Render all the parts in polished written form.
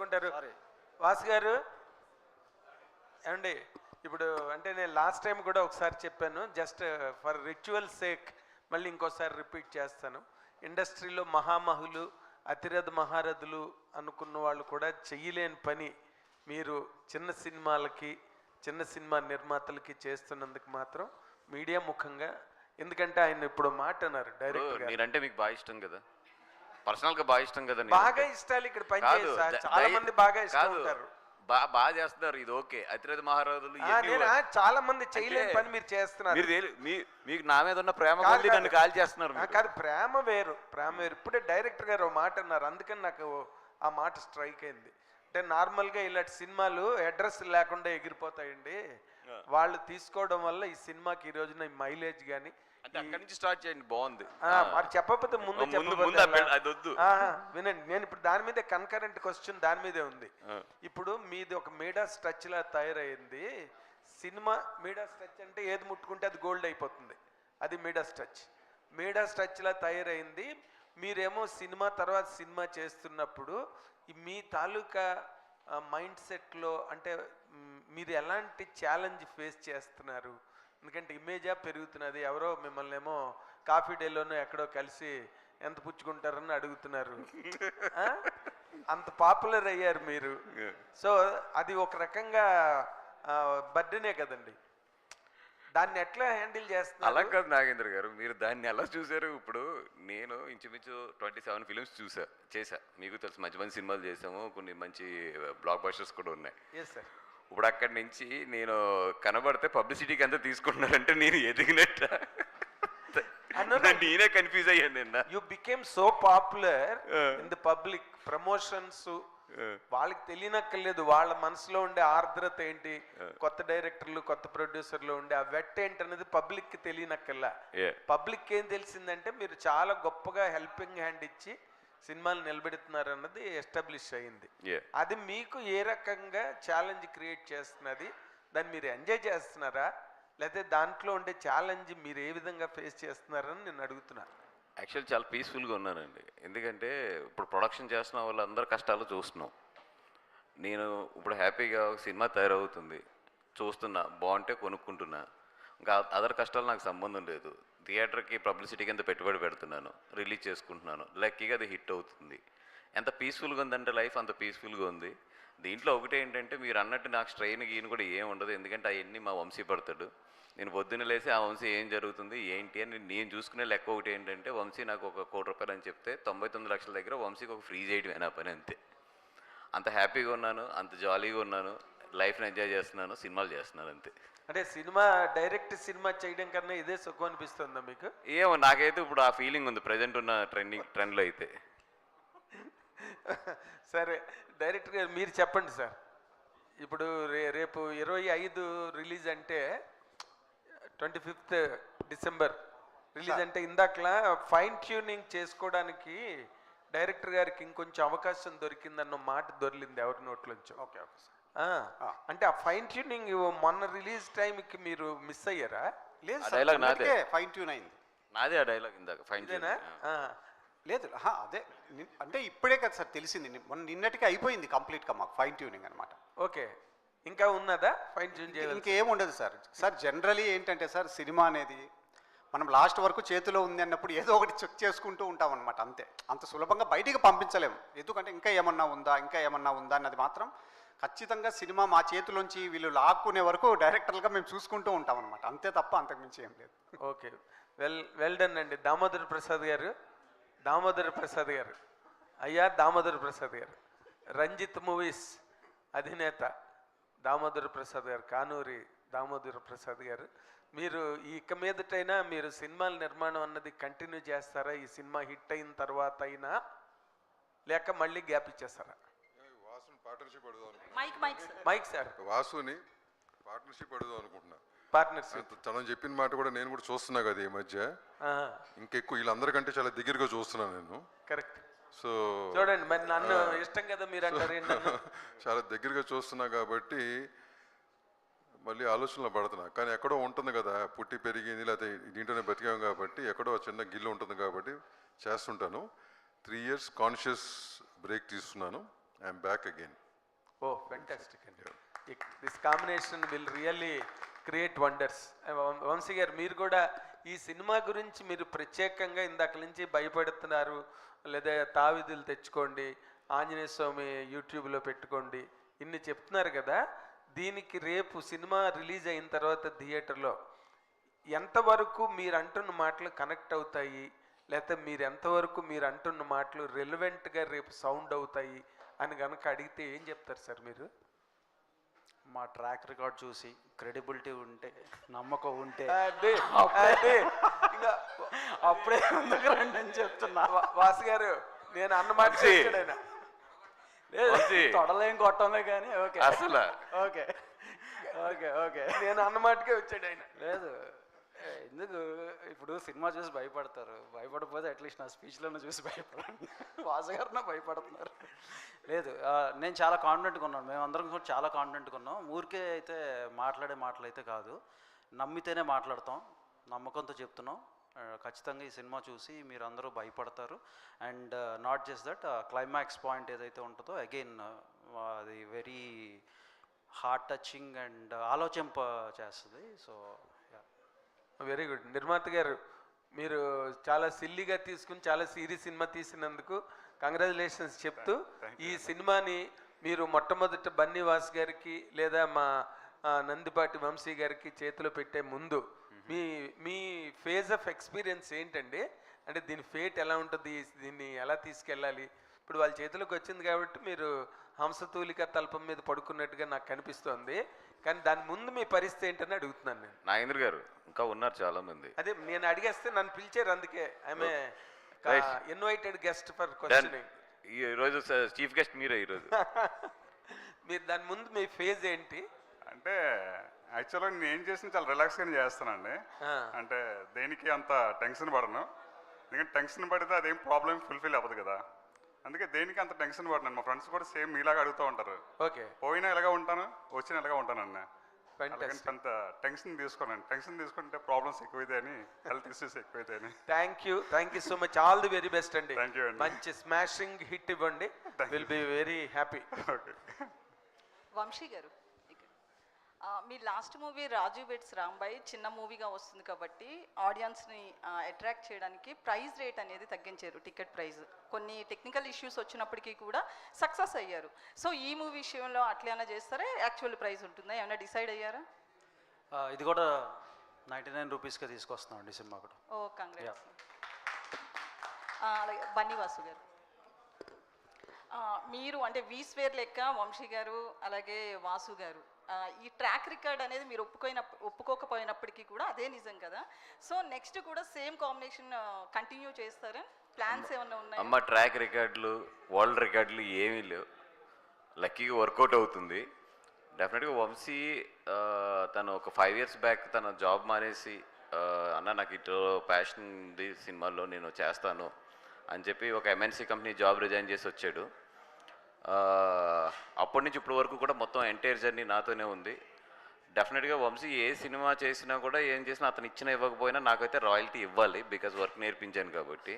ఏమంటారు వాసు గారు? ఏమండి ఇప్పుడు అంటే నేను లాస్ట్ టైం కూడా ఒకసారి చెప్పాను, జస్ట్ ఫర్ రిచువల్ సేక్ మళ్ళీ ఇంకోసారి రిపీట్ చేస్తాను. ఇండస్ట్రీలో మహామహులు అతిరథ మహారథులు అనుకున్న వాళ్ళు కూడా చెయ్యలేని పని మీరు చిన్న సినిమాలకి చిన్న సినిమా నిర్మాతలకి చేస్తున్నందుకు మాత్రం మీడియా ముఖంగా, ఎందుకంటే ఆయన ఇప్పుడు మాట అన్నారు డైరెక్టర్ మీరంటే మీకు బాగా ఇష్టం కదా, పర్సనల్ గా బాగా ఇష్టం కదా. బాగా ఇష్టాలు ఇక్కడ పనిచేయదు సార్, చాలా మంది బాగా ఇష్టం ఉంటారు, బాగా చేస్తున్నారు. ఇది ఓకే, అతిరథ మహారాజులు చాలా మంది చేయలేని పని మీరు చేస్తున్నారు. మీకు నా మీద ఉన్న ప్రేమ కొద్ది నన్ను కాల్ చేస్తున్నారు. కాదు, ప్రేమ వేరు, ప్రేమ వేరు. ఇప్పుడే డైరెక్టర్ గారు మాట అన్నారు, అందుకని నాకు ఆ మాట స్ట్రైక్ అయింది. అంటే నార్మల్గా ఇలాంటి సినిమాలు అడ్రస్ లేకుండా ఎగిరిపోతాయండి, వాళ్ళు తీసుకోవడం వల్ల ఈ సినిమాకి ఈ రోజున మైలేజ్ కానీ అక్కడి నుంచి స్టార్ట్ చేయండి, బాగుంది. మరి చెప్పకపోతే ముందు వినండి, నేను ఇప్పుడు దాని మీద కన్కరెంట్ క్వశ్చన్ దాని మీదే ఉంది. ఇప్పుడు మీది ఒక మీడాస్ టచ్ లా తయారైంది సినిమా. మీడాస్ టచ్ అంటే ఏది ముట్టుకుంటే అది గోల్డ్ అయిపోతుంది, అది మీడాస్ టచ్. మీడాస్ టచ్ లా తయారైంది. మీరేమో సినిమా తర్వాత సినిమా చేస్తున్నప్పుడు మీ తాలూకా మైండ్ సెట్లో అంటే మీరు ఎలాంటి ఛాలెంజ్ ఫేస్ చేస్తున్నారు? ఎందుకంటే ఇమేజా పెరుగుతున్నది, ఎవరో మిమ్మల్ని ఏమో కాఫీ డేలోనూ ఎక్కడో కలిసి ఎంత పుచ్చుకుంటారని అడుగుతున్నారు, అంత పాపులర్ అయ్యారు మీరు. సో అది ఒక రకంగా బర్డెనే కదండి, దాన్ని ఎట్లా హ్యాండిల్ చేస్తున్నారు? అలా కాదు నాగేంద్ర గారు, మీరు దాన్ని ఎలా చూసారు? ఇప్పుడు నేను ఇంచుమించు 27 ఫిలిమ్స్ చేశా, మీకు తెలుసు. మంచి మంచి సినిమాలు చేసాము, కొన్ని మంచి బ్లాక్ బస్టర్స్ కూడా ఉన్నాయి. ఇప్పుడు అక్కడి నుంచి నేను కనబడితే పబ్లిసిటీకి అంతా తీసుకుంటున్నారంటే నేను ఎదిగినట్ట, నేనే కన్ఫ్యూజ్ అయ్యాను నిన్న. You became so popular in the public, promotions వాళ్ళకి తెలియనక్కర్లేదు, వాళ్ళ మనసులో ఉండే ఆర్ద్రత ఏంటి, కొత్త డైరెక్టర్లు కొత్త ప్రొడ్యూసర్లు ఉండే ఆ వెట్ ఏంటి అనేది పబ్లిక్ కి తెలియనక్కర్లా. పబ్లిక్ ఏం తెలిసిందంటే మీరు చాలా గొప్పగా హెల్పింగ్ హ్యాండ్ ఇచ్చి సినిమాలు నిలబెడుతున్నారు అన్నది ఎస్టాబ్లిష్ అయింది. అది మీకు ఏ రకంగా ఛాలెంజ్ క్రియేట్ చేస్తున్నది? దాన్ని మీరు ఎంజాయ్ చేస్తున్నారా, లేకపోతే దాంట్లో ఉండే ఛాలెంజ్ మీరు ఏ విధంగా ఫేస్ చేస్తున్నారని నేను అడుగుతున్నాను. యాక్చువల్ చాలా పీస్ఫుల్గా ఉన్నానండి, ఎందుకంటే ఇప్పుడు ప్రొడక్షన్ చేస్తున్న వాళ్ళందరూ కష్టాలు చూస్తున్నాం. నేను ఇప్పుడు హ్యాపీగా ఒక సినిమా తయారవుతుంది చూస్తున్నా, బాగుంటే కొనుక్కుంటున్నా, ఇంకా అదర్ కష్టాలు నాకు సంబంధం లేదు. థియేటర్కి పబ్లిసిటీకి ఎంత పెట్టుబడి పెడుతున్నాను, రిలీజ్ చేసుకుంటున్నాను, లక్కీగా అది హిట్ అవుతుంది. ఎంత పీస్ఫుల్గా ఉందంటే లైఫ్ అంత పీస్ఫుల్గా ఉంది. దీంట్లో ఒకటి ఏంటంటే మీరు అన్నట్టు నాకు స్ట్రెయిన్ గీన్ కూడా ఏం ఉండదు, ఎందుకంటే అవన్నీ మా వంశీ పడతాడు. నేను పొద్దున్న లేసి ఆ వంశీ ఏం జరుగుతుంది ఏంటి అని నేను చూసుకునే లెక్క ఒకటి ఏంటంటే, వంశీ నాకు ఒక ₹1,00,00,000 అని చెప్తే 99 లక్షల దగ్గర వంశీకి ఒక ఫ్రీ చేయడమే నా పని, అంతే. అంత హ్యాపీగా ఉన్నాను, అంత జాలీగా ఉన్నాను, లైఫ్ని ఎంజాయ్ చేస్తున్నాను, సినిమాలు చేస్తున్నాను, అంతే. అంటే సినిమా డైరెక్ట్ సినిమా చేయడం కన్నా ఇదే సుఖం అనిపిస్తుందా మీకు? ఏమో నాకైతే ఇప్పుడు ఆ ఫీలింగ్ ఉంది ప్రజెంట్ ఉన్న ట్రెండ్లో అయితే. సరే డైరెక్టర్ గారు మీరు చెప్పండి సార్, ఇప్పుడు రేపు 25 రిలీజ్ అంటే 25th డిసెంబర్ రిలీజ్ అంటే ఇందాకలా ఫైన్ ట్యూనింగ్ చేసుకోవడానికి డైరెక్టర్ గారికి ఇంకొంచెం అవకాశం దొరికిందన్న మాట దొరికింది ఎవరి నోట్లోంచి. Okay okay sir. అంటే ఆ ఫైన్ ట్యూనింగ్ మొన్న రిలీజ్ టైంకి మీరు మిస్ అయ్యారా? లేదు, డైలాగ్ నాదే, ఫైన్ ట్యూన్ అయింది నాదే ఆ డైలాగ్ ఇందాక ఫైన్ ట్యూన్. లేదు అదే, అంటే ఇప్పుడే కదా సార్ తెలిసింది, నిన్నటికి అయిపోయింది కంప్లీట్గా మాకు ఫైన్ ట్యూనింగ్ అనమాట. ఓకే, ఇంకా ఉన్నదా ఫైన్ ట్యూన్ చేయాలి? ఇంకేం ఉండదు సార్. సార్ జనరలీ ఏంటంటే సార్, సినిమా అనేది మనం లాస్ట్ వరకు చేతిలో ఉంది అన్నప్పుడు ఏదో ఒకటి చెక్ చేసుకుంటూ ఉంటాం అనమాట, అంతే. అంత సులభంగా బయటికి పంపించలేము, ఎందుకంటే ఇంకా ఏమన్నా ఉందా అన్నది మాత్రం ఖచ్చితంగా సినిమా మా చేతిలోంచి వీళ్ళు లాక్కునే వరకు డైరెక్టర్లుగా మేము చూసుకుంటూ ఉంటాం అనమాట, అంతే తప్ప అంతకుమించి ఏం లేదు. ఓకే, వెల్ డన్ అండి. దామోదర్ ప్రసాద్ గారు అయ్యా, దామోదర్ ప్రసాద్ గారు రంజిత్ మూవీస్ అధినేత దామోదర్ ప్రసాద్ గారు, కానూరి దామోదర్ ప్రసాద్ గారు, మీరు ఇక మీదటైనా మీరు సినిమాల నిర్మాణం అన్నది కంటిన్యూ చేస్తారా? ఈ సినిమా హిట్ అయిన తర్వాత అయినా, లేక మళ్ళీ గ్యాప్ ఇచ్చేస్తారా? మైక్ సార్, వాసుని పార్ట్నర్షిప్ అడుగుదాం అనుకుంటున్నా. పార్ట్నర్షిప్ తను చెప్పిన మాట కూడా నేను కూడా చూస్తున్నా కదా ఈ మధ్య, ఇంకెక్కువ వీళ్ళందరికంటే చాలా దగ్గరగా చూస్తున్నాను నేను. కరెక్ట్. సో చూడండి, మరి నన్ను ఇష్టం కదా మీరు అంటారు, చాలా దగ్గరగా చూస్తున్నా కాబట్టి మళ్ళీ ఆలోచనలో పడుతున్నా. కానీ ఎక్కడో ఉంటుంది కదా, పుట్టి పెరిగింది లేకపోతే దీంట్లోనే బతికాము కాబట్టి ఎక్కడో చిన్న గిల్లు ఉంటుంది కాబట్టి చేస్తుంటాను. 3 years కాన్షియస్ బ్రేక్ తీసుకున్నాను. I'm back again. Oh fantastic అండి. This combination will really create wonders. Vamsi గారు, మీరు కూడా ఈ సినిమా గురించి మీరు ప్రత్యేకంగా ఇందాక నుంచి భయపడుతున్నారు, లేదా తావిధులు తెచ్చుకోండి, ఆంజనేయ స్వామి యూట్యూబ్లో పెట్టుకోండి, ఇన్ని చెప్తున్నారు కదా. దీనికి రేపు సినిమా రిలీజ్ అయిన తర్వాత థియేటర్లో ఎంతవరకు మీరు అంటున్న మాటలు కనెక్ట్ అవుతాయి, లేకపోతే మీరు ఎంతవరకు మీరు అంటున్న మాటలు రెలవెంట్గా రేపు సౌండ్ అవుతాయి అని కనుక అడిగితే ఏం చెప్తారు సార్ మీరు? మా ట్రాక్ రికార్డ్ చూసి క్రెడిబిలిటీ ఉంటే, నమ్మకం ఉంటే ఇంకా అప్పుడే ముందుకు రండి అని చెప్తున్నా. వాసు గారు, నేను అన్నమాట చెప్పాడైనా తొడలేం కొట్టమే కానీ ఓకే అసలు ఓకే ఓకే ఓకే నేను అన్నమాటకే వచ్చాడు ఆయన. లేదు, ఎందుకు ఇప్పుడు సినిమా చూసి భయపడతారు, భయపడకపోతే అట్లీస్ట్ నా స్పీచ్లను చూసి భయపడండి. వాసగారిన భయపడుతున్నారు. లేదు, నేను చాలా కాన్ఫిడెంట్గా ఉన్నాను, మేమందరం కూడా చాలా కాన్ఫిడెంట్గా ఉన్నాం. ఊరికే అయితే మాట్లాడే మాటలు అయితే కాదు, నమ్మితేనే మాట్లాడతాం, నమ్మకంతో చెప్తున్నాం. ఖచ్చితంగా ఈ సినిమా చూసి మీరు అందరూ భయపడతారు. And not just that, climax point ఏదైతే ఉంటుందో అగైన్ అది వెరీ హార్ట్ టచింగ్ అండ్ ఆలోచింప చేస్తుంది. So very good. నిర్మాత గారు, మీరు చాలా సిల్లీగా తీసుకుని చాలా సీరియస్ సినిమా తీసినందుకు కంగ్రాచులేషన్స్ చెప్తూ, ఈ సినిమాని మీరు మొట్టమొదట బన్నీవాస్ గారికి లేదా మా నందిపాటి వంశీ గారికి చేతిలో పెట్టే ముందు మీ మీ ఫేజ్ ఆఫ్ ఎక్స్పీరియన్స్ ఏంటండి? అంటే దీని ఫేట్ ఎలా ఉంటుంది, దీన్ని ఎలా తీసుకెళ్ళాలి? ఇప్పుడు వాళ్ళ చేతిలోకి వచ్చింది కాబట్టి మీరు హంసతూలిక తల్పం మీద పడుకున్నట్టుగా నాకు కనిపిస్తోంది, కానీ దాని ముందు మీ పరిస్థితి ఏంటని అడుగుతున్నాను నేను. నాగేంద్ర గారు ఇంకా ఉన్నారు చాలా మంది. అదే నేను అడిగేస్తే నన్ను పిలిచారు, అందుకే I'm invited guest for questioning. ఈరోజు చీఫ్ గెస్ట్ మీరే ఈరోజు. మీరు దాని ముందు మీ ఫేజ్ ఏంటి? అంటే యాక్చువల్గా నేను ఏం చేసిన చాలా రిలాక్స్గానే చేస్తానండి. అంటే దేనికి అంత టెన్షన్ పడను, ఎందుకంటే టెన్షన్ పడితే అదేం ప్రాబ్లం ఫుల్ఫిల్ అవ్వదు కదా. అందుకే దేనికి అంత టెన్షన్ పడను. మా ఫ్రెండ్స్ కూడా సేమ్ మీలాగా అడుగుతూ ఉంటారు, ఓకే పోయినా ఎలాగా ఉంటాను, వచ్చినా ఎలాగా ఉంటాను అన్న. Fantastic. అంత టెన్షన్ తీసుకోనండి, టెన్షన్ తీసుకుంటే ప్రాబ్లమ్స్ ఎక్కువైతే అని, హెల్త్ ఇష్యూస్ ఎక్కువైతే అని. Thank you so much, all the very best అండి. Thank you అండి. మంచి స్మాషింగ్ హిట్ ఇవ్వండి, will be very happy. Okay. Vamsi గారు, మీ last movie Raju weds Rambai చిన్న మూవీగా వస్తుంది కాబట్టి ఆడియన్స్ని అట్రాక్ట్ చేయడానికి ప్రైస్ రేట్ అనేది తగ్గించారు, టికెట్ ప్రైస్. కొన్ని టెక్నికల్ ఇష్యూస్ వచ్చినప్పటికీ కూడా సక్సెస్ అయ్యారు. సో ఈ మూవీ విషయంలో అట్లైనా చేస్తారా, యాక్చువల్ ప్రైస్ ఉంటుందా, ఏమైనా డిసైడ్ అయ్యారా? ఇది కూడా 99 రూపీస్కే తీసుకొస్తున్నాం అండి సినిమా కూడా. ఓ కంగ్రాట్స్. అలాగే బన్నీవాసు గారు, మీరు అంటే వీస్వేర్ లెక్క వంశీ గారు అలాగే వాసు గారు, ఈ ట్రాక్ రికార్డ్ అనేది మీరు ఒప్పుకోకపోయినప్పటికీ కూడా అదే నిజం కదా. సో నెక్స్ట్ కూడా సేమ్ కాంబినేషన్ కంటిన్యూ చేస్తారా, ప్లాన్స్ ఏమన్నా ఉన్నాయి? అమ్మ ట్రాక్ రికార్డులు వరల్డ్ రికార్డులు ఏమీ లేవు, లక్కీగా వర్కౌట్ అవుతుంది. డెఫినెట్గా వంశీ తను ఒక 5 years బ్యాక్ తన జాబ్ మానేసి అన్న నాకు ఇటు ప్యాషన్ ఉంది సినిమాల్లో నేను చేస్తాను అని చెప్పి ఒక MNC కంపెనీ జాబ్ రిజైన్ చేసి వచ్చాడు. అప్పటి నుంచి ఇప్పటి వరకు కూడా మొత్తం ఎంటైర్ జర్నీ నాతోనే ఉంది. డెఫినెట్గా వంశీ ఏ సినిమా చేసినా కూడా ఏం చేసినా అతను ఇచ్చినా ఇవ్వకపోయినా నాకైతే రాయల్టీ ఇవ్వాలి, బికాజ్ వర్క్ నేర్పించాను కాబట్టి.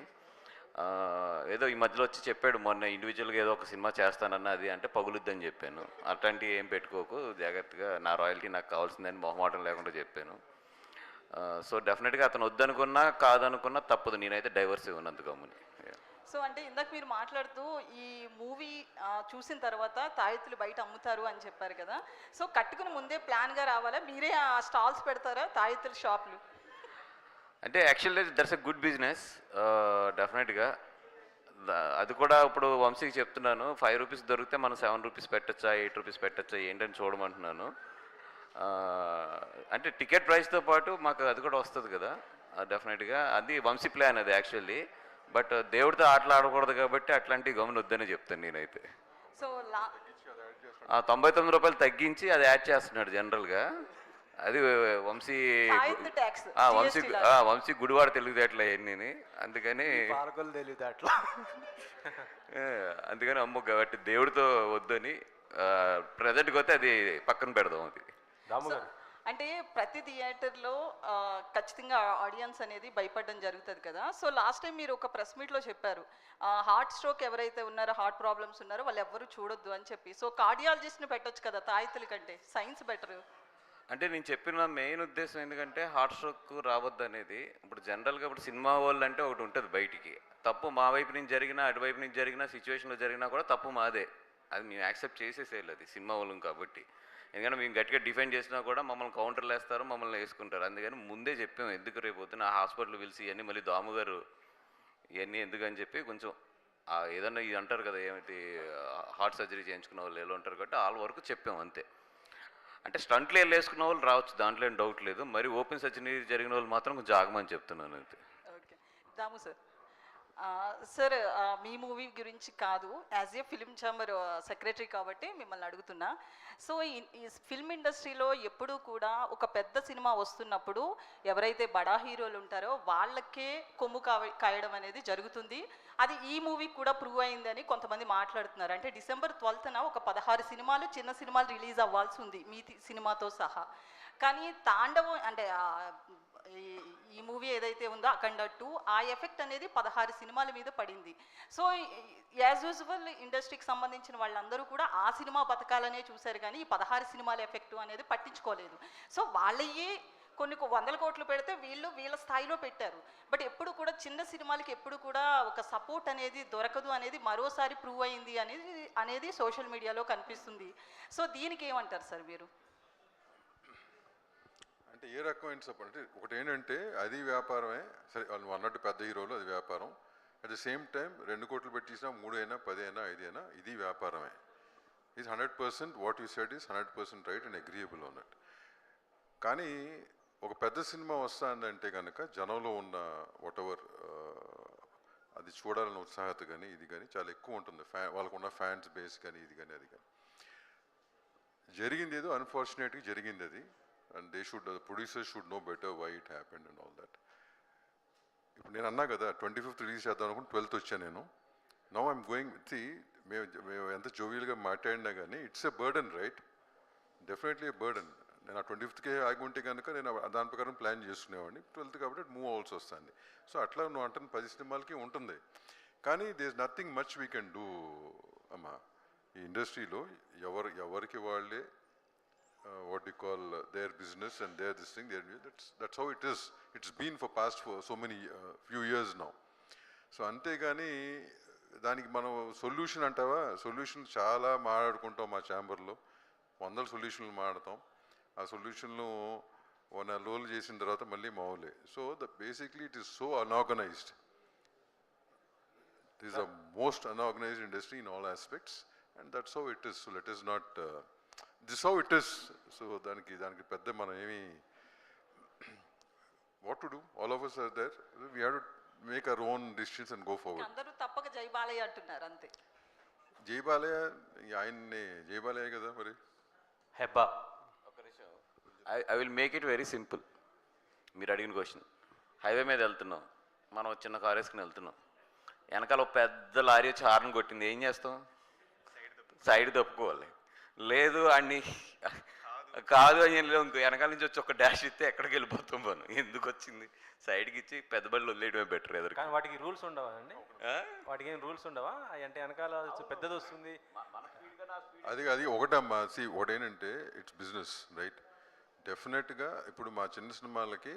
ఏదో ఈ మధ్యలో వచ్చి చెప్పాడు మొన్న ఇండివిజువల్గా ఏదో ఒక సినిమా చేస్తానన్న, అది అంటే పగులుద్దని చెప్పాను. అట్లాంటివి ఏం పెట్టుకోకు, జాగ్రత్తగా నా రాయల్టీ నాకు కావాల్సిందని మొహమాటం లేకుండా చెప్పాను. సో డెఫినెట్గా అతను వద్దనుకున్నా కాదనుకున్నా తప్పదు, నేనైతే డైవర్స్ ఇవ్వనంత గమ్ముని. సో అంటే ఇందాక మీరు మాట్లాడుతూ ఈ మూవీ చూసిన తర్వాత తాయెత్తులు బయట అమ్ముతారు అని చెప్పారు కదా. సో కట్టుకుని ముందే ప్లాన్గా రావాలా, మీరే ఆ స్టాల్స్ పెడతారా తాయెత్తుల షాపులు? అంటే actually that's a good business డెఫినెట్గా. అది కూడా ఇప్పుడు వంశీకి చెప్తున్నాను, 5 రూపీస్ దొరికితే మనం 7 రూపీస్ పెట్టచ్చా, 8 రూపీస్ పెట్టచ్చా ఏంటని చూడమంటున్నాను. అంటే టికెట్ ప్రైస్తో పాటు మాకు అది కూడా వస్తుంది కదా డెఫినెట్గా. అది వంశీ ప్లాన్ అది యాక్చువల్లీ. బట్ దేవుడితో ఆటలు ఆడకూడదు కాబట్టి అట్లాంటివి గమని వద్దనే చెప్తాను నేనైతే. సో 99 రూపాయలు తగ్గించి అది యాడ్ చేస్తున్నాడు జనరల్గా. అది వంశీ వంశీ గుడివాడ తెలివితేటలు అవన్నీ, అందుకని పాలకొల్లు తెలియదు అట్లా. అందుకని అమ్మ కాబట్టి దేవుడితో వద్దని ప్రజెంట్కి వస్తే అది పక్కన పెడదాం. అది రాము గారు, అంటే ప్రతి థియేటర్లో ఖచ్చితంగా ఆడియన్స్ అనేది భయపడడం జరుగుతుంది కదా. సో లాస్ట్ టైం మీరు ఒక ప్రెస్ మీట్లో చెప్పారు హార్ట్ స్ట్రోక్ ఎవరైతే ఉన్నారో, హార్ట్ ప్రాబ్లమ్స్ ఉన్నారో వాళ్ళు ఎవ్వరూ చూడొద్దు అని చెప్పి. సో కార్డియాలజిస్ట్ని పెట్టొచ్చు కదా తాయితుల కంటే, సైన్స్ బెటర్. అంటే నేను చెప్పిన మెయిన్ ఉద్దేశం ఎందుకంటే హార్ట్ స్ట్రోక్ రావద్దు అనేది. ఇప్పుడు జనరల్గా ఇప్పుడు సినిమా వాళ్ళు అంటే ఒకటి ఉంటుంది బయటికి, తప్పు మా వైపు నుంచి జరిగినా అటువైపు నుంచి జరిగినా సిచ్యువేషన్లో జరిగినా కూడా తప్పు మాదే, అది మేము యాక్సెప్ట్ చేసేసేయాలి, అది సినిమా వాళ్ళం కాబట్టి. ఎందుకంటే మేము గట్టిగా డిఫెండ్ చేసినా కూడా మమ్మల్ని కౌంటర్లు వేస్తారు, మమ్మల్ని వేసుకుంటారు. అందుకని ముందే చెప్పాము ఎందుకు రేపు పొద్దున హాస్పిటల్ పిలిచి ఇవన్నీ మళ్ళీ దాము గారు ఇవన్నీ ఎందుకని చెప్పి కొంచెం ఏదన్నా ఇది అంటారు కదా ఏమిటి హార్ట్ సర్జరీ చేయించుకున్న వాళ్ళు ఎలా ఉంటారు కాబట్టి వాళ్ళ వరకు చెప్పాము అంతే. అంటే స్టంట్లు వేసుకున్న వాళ్ళు రావచ్చు, దాంట్లో ఏం డౌట్ లేదు. మరి ఓపెన్ సర్జరీ జరిగిన వాళ్ళు మాత్రం కొంచెం ఆగమని చెప్తున్నాను అంతే. ఓకే దాము సార్. సార్ మీ మూవీ గురించి కాదు, as a film chamber secretary కాబట్టి మిమ్మల్ని అడుగుతున్నా. సో ఈ ఫిల్మ్ ఇండస్ట్రీలో ఎప్పుడూ కూడా ఒక పెద్ద సినిమా వస్తున్నప్పుడు ఎవరైతే బడా హీరోలు ఉంటారో వాళ్ళకే కొమ్ము కాయడం అనేది జరుగుతుంది. అది ఈ మూవీకి కూడా ప్రూవ్ అయిందని కొంతమంది మాట్లాడుతున్నారు. అంటే డిసెంబర్ 12న ఒక 16 సినిమాలు చిన్న సినిమాలు రిలీజ్ అవ్వాల్సి ఉంది మీ సినిమాతో సహా. కానీ తాండవం అంటే ఈ మూవీ ఏదైతే ఉందో అఖండ 2 ఆ ఎఫెక్ట్ అనేది 16 సినిమాల మీద పడింది. సో యాజ్ యూజువల్ ఇండస్ట్రీకి సంబంధించిన వాళ్ళందరూ కూడా ఆ సినిమా బతకాలనే చూశారు కానీ ఈ 16 సినిమాల ఎఫెక్ట్ అనేది పట్టించుకోలేదు. సో వాళ్ళయ్యే కొన్ని వందల కోట్లు పెడితే వీళ్ళ స్థాయిలో పెట్టారు. బట్ ఎప్పుడు కూడా చిన్న సినిమాలకి ఎప్పుడు కూడా ఒక సపోర్ట్ అనేది దొరకదు అనేది మరోసారి ప్రూవ్ అయింది అనేది సోషల్ మీడియాలో కనిపిస్తుంది. సో దీనికి ఏమంటారు సార్ మీరు? అంటే ఏ రకమైన సపోర్ట్ అంటే ఒకటి ఏంటంటే అది వ్యాపారమే సరే, వాళ్ళు అన్నట్టు పెద్ద హీరోలు అది వ్యాపారం. అట్ ద సేమ్ టైం 2 కోట్లు పెట్టించినా 3 అయినా 10 అయినా 5 అయినా ఇది వ్యాపారమే. Is 100% what you said is 100% right and agreeable on it. కానీ ఒక పెద్ద సినిమా వస్తుందంటే కనుక జనంలో ఉన్న వాట్ ఎవర్ అది చూడాలన్న ఉత్సాహత కానీ ఇది కానీ చాలా ఎక్కువ ఉంటుంది. వాళ్ళకున్న ఫ్యాన్స్ బేస్ కానీ ఇది కానీ అది కానీ. జరిగింది ఏదో అన్ఫార్చునేట్గా జరిగింది అది. And they should, the producers should know better why it happened and all that. ఇప్పుడు నేను అన్నా కదా 25th రిలీజ్ చేద్దాం అనుకుంటే 12th వచ్చాను నేను. నౌ ఐఎమ్ గోయింగ్ మేము ఎంత జోవియల్గా మాట్లాడినా కానీ it's a burden right, definitely a burden. నేను ఆ 25th ఆగి ఉంటే కనుక నేను దాని ప్రకారం ప్లాన్ చేసుకునేవాడిని. 12th కాబట్టి మూవ్ అవ్వాల్సి వస్తుంది. సో అట్లా నువ్వు అంటున్న 10 సినిమాలకి ఉంటుంది. కానీ they is nothing much we can do అమ్మా. ఈ ఇండస్ట్రీలో ఎవరికి వాళ్ళే what we call their business and their this thing, that's how it is. It's been for past for so many few years now. So అంతేగాని దానికి మనం solution అంటావా, solution చాలా మాట్లాడుకుంటాం మా ఛాంబర్లో, 100 సొల్యూషన్లు మాట్లాడతాం. ఆ సొల్యూషన్లు 1 నెల రోజులు చేసిన తర్వాత మళ్ళీ మామూలే. So basically it is so unorganised. It is the most unorganised industry in all aspects and that's how it is. So let is not this how it is. So దానికి పెద్ద మనం ఏమి what to do, all of us are there, we have to make our own decisions and go forward. అందరూ తప్పక జై బాలయ్య అంటున్నారు అంతే. జై బాలయ్య ఆయన్ని జై బాలయ్య కదా మరి. Hebah I will make it very simple. మీరు అడిగిన క్వశ్చన్, హైవే మీద వెళ్తున్నాం, మనం చిన్న కారు వేసుకుని వెళ్తున్నాం, వెనకాల ఒక పెద్ద లారీ వచ్చి హార్న్ కొట్టింది, ఏం చేస్తాం? సైడ్ తప్పుకోవాలి. లేదు అన్ని కాదు అని ఇంకో వెనకాల నుంచి వచ్చి ఒక డాష్ ఇస్తే ఎక్కడికి వెళ్ళిపోతాం మనం, ఎందుకు వచ్చింది సైడ్కి ఇచ్చి పెద్ద బళ్ళు వదిలేయడమే బెటర్. ఎదురు కానీ వాటికి రూల్స్ ఉండవా అండి? వాటికి ఏం రూల్స్ ఉండవా అంటే వెనకాల పెద్దది వస్తుంది అది ఒకటమ్మా. సి ఒకటేంటంటే ఇట్స్ బిజినెస్ రైట్. డెఫినెట్గా ఇప్పుడు మా చిన్న సినిమాలకి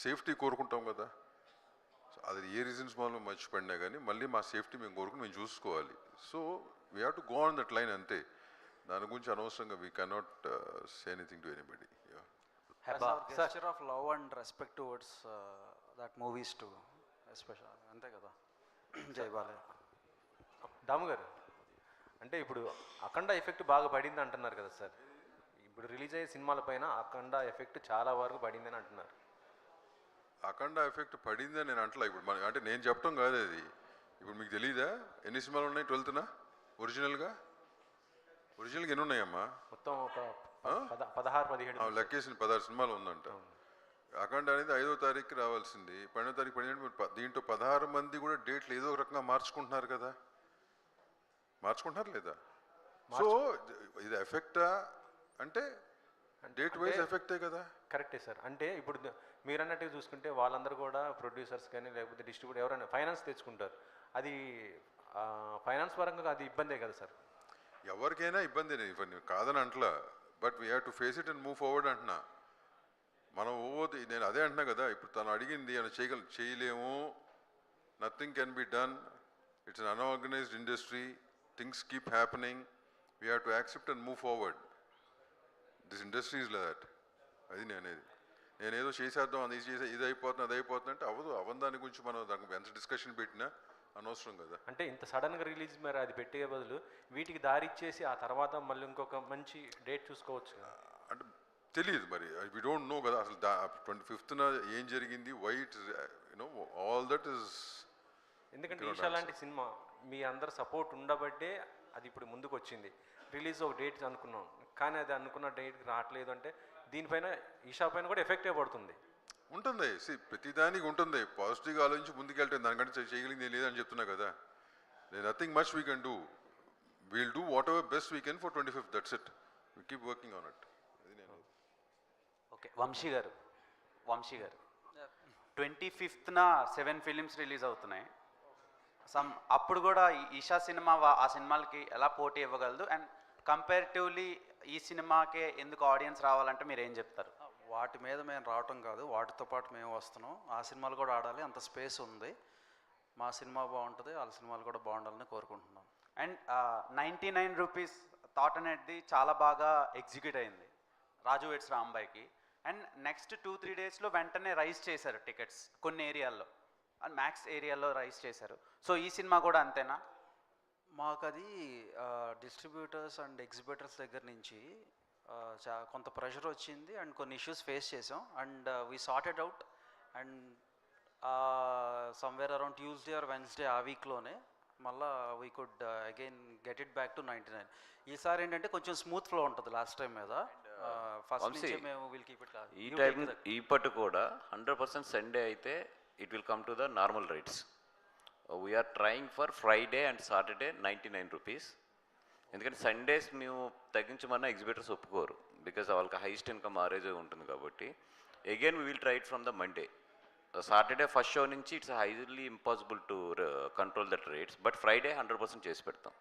సేఫ్టీ కోరుకుంటాం కదా. సో అది ఏ రీజన్స్ మనం మర్చిపడినా కానీ మళ్ళీ మా సేఫ్టీ మేము కోరుకుని మేము చూసుకోవాలి. So we have to go on that line అంతే. దాని గురించి అనవసరంగా we cannot say anything to anybody. gesture of love and respect towards that movies too, especially అంతే కదా. జై బాలయ్య. దాము గారు, అంటే ఇప్పుడు అఖండ ఎఫెక్ట్ బాగా పడింది అంటున్నారు కదా సార్. ఇప్పుడు రిలీజ్ అయ్యే సినిమాల పైన అఖండ ఎఫెక్ట్ చాలా వరకు పడిందని అంటున్నారు. అఖండ ఎఫెక్ట్ పడిందని నేను అంటలా. ఇప్పుడు మన అంటే నేను చెప్పడం కాదు అది. ఇప్పుడు మీకు తెలీదా ఎన్ని సినిమాలు ఉన్నాయి 12th ఒరిజినల్గా ఎన్ని ఉన్నాయమ్మా? మొత్తం ఒక 16-17 లెక్కేసిన 16 సినిమాలు ఉందంట. అఖండ అనేది 5వ తారీఖుకి రావాల్సింది, 12వ తారీఖు పడినట్టు దీంట్లో 16 మంది కూడా డేట్లు ఏదో ఒక రకంగా మార్చుకుంటున్నారు కదా. మార్చుకుంటున్నారు లేదా? సో ఇది ఎఫెక్టా అంటే డేట్ వైజ్ ఎఫెక్టే కదా. కరెక్టే సార్. అంటే ఇప్పుడు మీరు అన్నట్టుగా చూసుకుంటే వాళ్ళందరూ కూడా ప్రొడ్యూసర్స్ కానీ లేకపోతే డిస్ట్రిబ్యూటర్ ఎవరైనా ఫైనాన్స్ తెచ్చుకుంటారు. అది ఫైనాన్స్ పరంగా అది ఇబ్బందే కదా సార్. ఎవరికైనా ఇబ్బంది ఇవన్నీ కాదని అంటలా, but we have to face it and move forward అంటున్నా. మనం నేను అదే అంటున్నా కదా, ఇప్పుడు తను అడిగింది అని చేయలేము, nothing can be done, it's an unorganised industry, things keep happening, we have to accept and move forward. This industry is like that. అది నేనేదో చేసేద్దాం, అది ఇది అయిపోతుంది అది అయిపోతుంది అంటే అవ్వని దాని గురించి మనం దానికి ఎంత డిస్కషన్ పెట్టినా అనవసరం కదా. అంటే ఇంత సడన్గా రిలీజ్ మరి అది పెట్టే బదులు వీటికి దారి ఇచ్చేసి ఆ తర్వాత మళ్ళీ ఇంకొక మంచి డేట్ చూసుకోవచ్చు కదా. అంటే తెలియదు మరి, వి డోంట్ నో కదా అసలు 25th ఏం జరిగింది, why it you know all that is. ఎందుకంటే ఈషా లాంటి సినిమా మీ అందరు సపోర్ట్ ఉండబట్టే అది ఇప్పుడు ముందుకు వచ్చింది. రిలీజ్ ఒక డేట్ అనుకున్నాం, కానీ అది అనుకున్న డేట్కి రావట్లేదు అంటే దీనిపైన ఈషా పైన కూడా ఎఫెక్టే పడుతుంది. ఉంటుంది. ప్రతిదానికి ఉంటుంది. పాజిటివ్గా ఆలోచించి ముందుకెళ్తే దానికంటే చేయగలిగింది ఏం లేదని చెప్తున్నా కదా. Nothing much we can do, we'll do what ever best we can for 25th, that's it. We keep working on it. అది నేను. ఓకే, వంశీ గారు 25th 7 ఫిలిమ్స్ రిలీజ్ అవుతున్నాయి. అప్పుడు కూడా ఈషా సినిమా ఆ సినిమాలకి ఎలా పోటీ ఇవ్వగలదు, అండ్ కంపారిటివ్లీ ఈ సినిమాకే ఎందుకు ఆడియన్స్ రావాలంటే మీరు ఏం చెప్తారు? వాటి మీద మేము రావటం కాదు, వాటితో పాటు మేము వస్తున్నాం. ఆ సినిమాలు కూడా ఆడాలి, అంత స్పేస్ ఉంది. మా సినిమా బాగుంటుంది, వాళ్ళ సినిమాలు కూడా బాగుండాలని కోరుకుంటున్నాం. అండ్ 99 రూపీస్ థాట్ అనేది చాలా బాగా ఎగ్జిక్యూట్ అయింది రాజు వెడ్స్ రాంబాయ్కి. అండ్ నెక్స్ట్ 2-3 డేస్లో వెంటనే రైజ్ చేశారు టికెట్స్ కొన్ని ఏరియాల్లో, అండ్ మ్యాక్స్ ఏరియాలో రైజ్ చేశారు. సో ఈ సినిమా కూడా అంతేనా? మాకు అది డిస్ట్రిబ్యూటర్స్ అండ్ ఎగ్జిబిటర్స్ దగ్గర నుంచి కొంత ప్రెషర్ వచ్చింది అండ్ కొన్ని ఇష్యూస్ ఫేస్ చేసాం. And we sorted out, and somewhere around Tuesday or Wednesday ఆ వీక్లోనే మళ్ళీ we could again get it back to 99. ఈసారి ఏంటంటే కొంచెం స్మూత్ ఫ్లో ఉంటుంది లాస్ట్ టైం మీద. ఫస్ట్ నుంచి మేము విల్ కీప్ ఇట్. ఈ టైం ఇప్పటి కూడా 100% సండే అయితే it will come to the normal rates. We are trying for Friday and Saturday 99 rupees. ఎందుకంటే సండేస్ మేము తగ్గించమన్నా ఎగ్జిబిటర్స్ ఒప్పుకోరు, బికాజ్ వాళ్ళకి హైయెస్ట్ ఇన్కమ్ ఆరేజ్ ఉంటుంది కాబట్టి. Again we will try it from the Monday. Saturday first show నుంచి it's highly impossible to control that rates, but Friday 100% చేసి పెడతాం.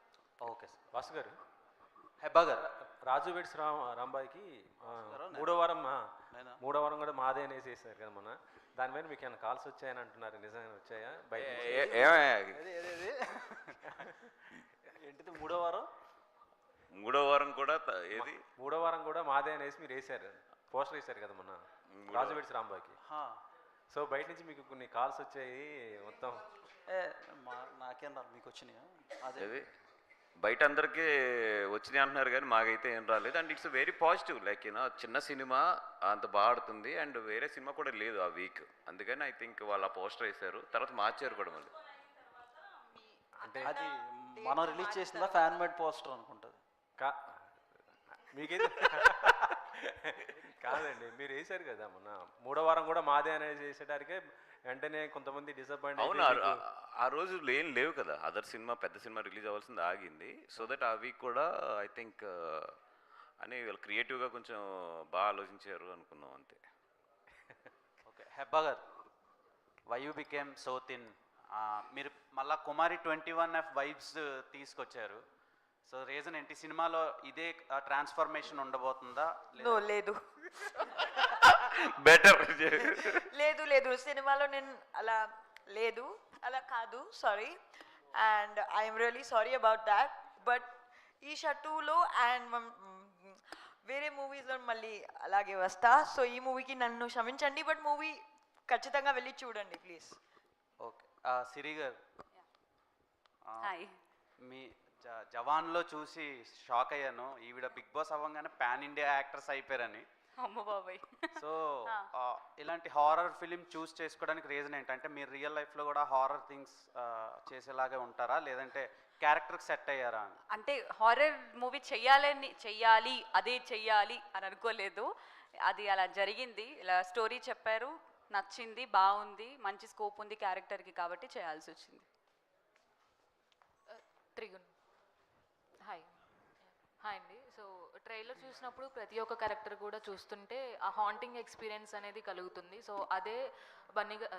Okay sir. వాసు గారు, హెబ్బా గారు, రాజు వెడ్స్ రాంబాయ్కి మూడో వారం కూడా మాదే అనేసి వేసారు కదా మొన్న. దానిపైన మీకు ఏమైనా కాల్స్ వచ్చాయని అంటున్నారు, నిజంగా వచ్చాయా? ఏంటిది మూడో వారం కూడా ఏది మూడో వారం కూడా మాదే అనేసి మీరు వేసారు, పోస్టర్ వేసారు కదా మొన్న రాజు వెడ్స్ రాంబాయ్కి. సో బయట నుంచి మీకు కొన్ని కాల్స్ వచ్చాయి మొత్తం. నాకేం రాదు, మీకు వచ్చినాయా? అదే బయట అందరికీ వచ్చినాయి అంటున్నారు కానీ మాకైతే ఏం రాలేదు. And it's very positive, like you know చిన్న సినిమా అంత బాగా ఆడుతుంది అండ్ వేరే సినిమా కూడా లేదు ఆ వీక్, అందుకని ఐ థింక్ వాళ్ళు ఆ పోస్టర్ వేశారు, తర్వాత మార్చారు కూడా మళ్ళీ. అంటే అది మనం రిలీజ్ చేసిందా ఫ్యాన్ మేడ్ పోస్టర్ అనుకుంటుంది. మీకైతే కాదండి, మీరు వేసారు కదా మొన్న మూడో వారం కూడా మాదే అనేది వేసేటానికే వెంటనే కొంతమంది డిసప్పాయింట్. అవును, ఆ రోజు ఏం లేవు కదా, అదర్ సినిమా పెద్ద సినిమా రిలీజ్ అవ్వాల్సింది ఆగింది. సో దట్ ఆ వీక్ కూడా ఐ థింక్ అని వీళ్ళు క్రియేటివ్గా కొంచెం బాగా ఆలోచించారు అనుకున్నాం అంతే. ఓకే, హెబ్బా గారు, why you became so thin? మీరు మళ్ళా కుమారి 21F వైబ్స్ తీసుకొచ్చారు. సో రీజన్ ఏంటి? సినిమాలో ఇదే ట్రాన్స్ఫర్మేషన్ ఉండబోతుందా? లేదు బెటర్ లేదు సినిమాలో నేను అలా కాదు, sorry. And I'm really sorry about that. But Eesha 2లో అండ్ వేరే మూవీస్లో మళ్ళీ అలాగే వస్తా. సో ఈ మూవీకి నన్ను క్షమించండి, బట్ మూవీ ఖచ్చితంగా వెళ్ళి చూడండి ప్లీజ్. ఓకే, సిరి గారు, హాయ్. మీ జవాన్లో చూసి షాక్ అయ్యాను. ఈవిడ బిగ్ బాస్ అవ్వగానే పాన్ ఇండియా యాక్టర్స్ అయిపోయారని. అమ్మ బాబాయ్. సో ఇలాంటి హారర్ ఫిలిం చూస్ చేసుకోవడానికి రీజన్ ఏంటంటే మీరు రియల్ లైఫ్లో కూడా హారర్ థింగ్స్ చేసేలాగే ఉంటారా, లేదంటే క్యారెక్టర్కి సెట్ అయ్యారా? అంటే హారర్ మూవీ చెయ్యాలి అని అనుకోలేదు. అది అలా జరిగింది. ఇలా స్టోరీ చెప్పారు, నచ్చింది, బాగుంది, మంచి స్కోప్ ఉంది క్యారెక్టర్కి, కాబట్టి చేయాల్సి వచ్చింది. త్రిగుణ్, హాయ్ అండి. సో ట్రైలర్ చూసినప్పుడు ప్రతి ఒక్క క్యారెక్టర్ కూడా చూస్తుంటే ఆ హాంటింగ్ ఎక్స్పీరియన్స్ అనేది కలుగుతుంది. సో అదే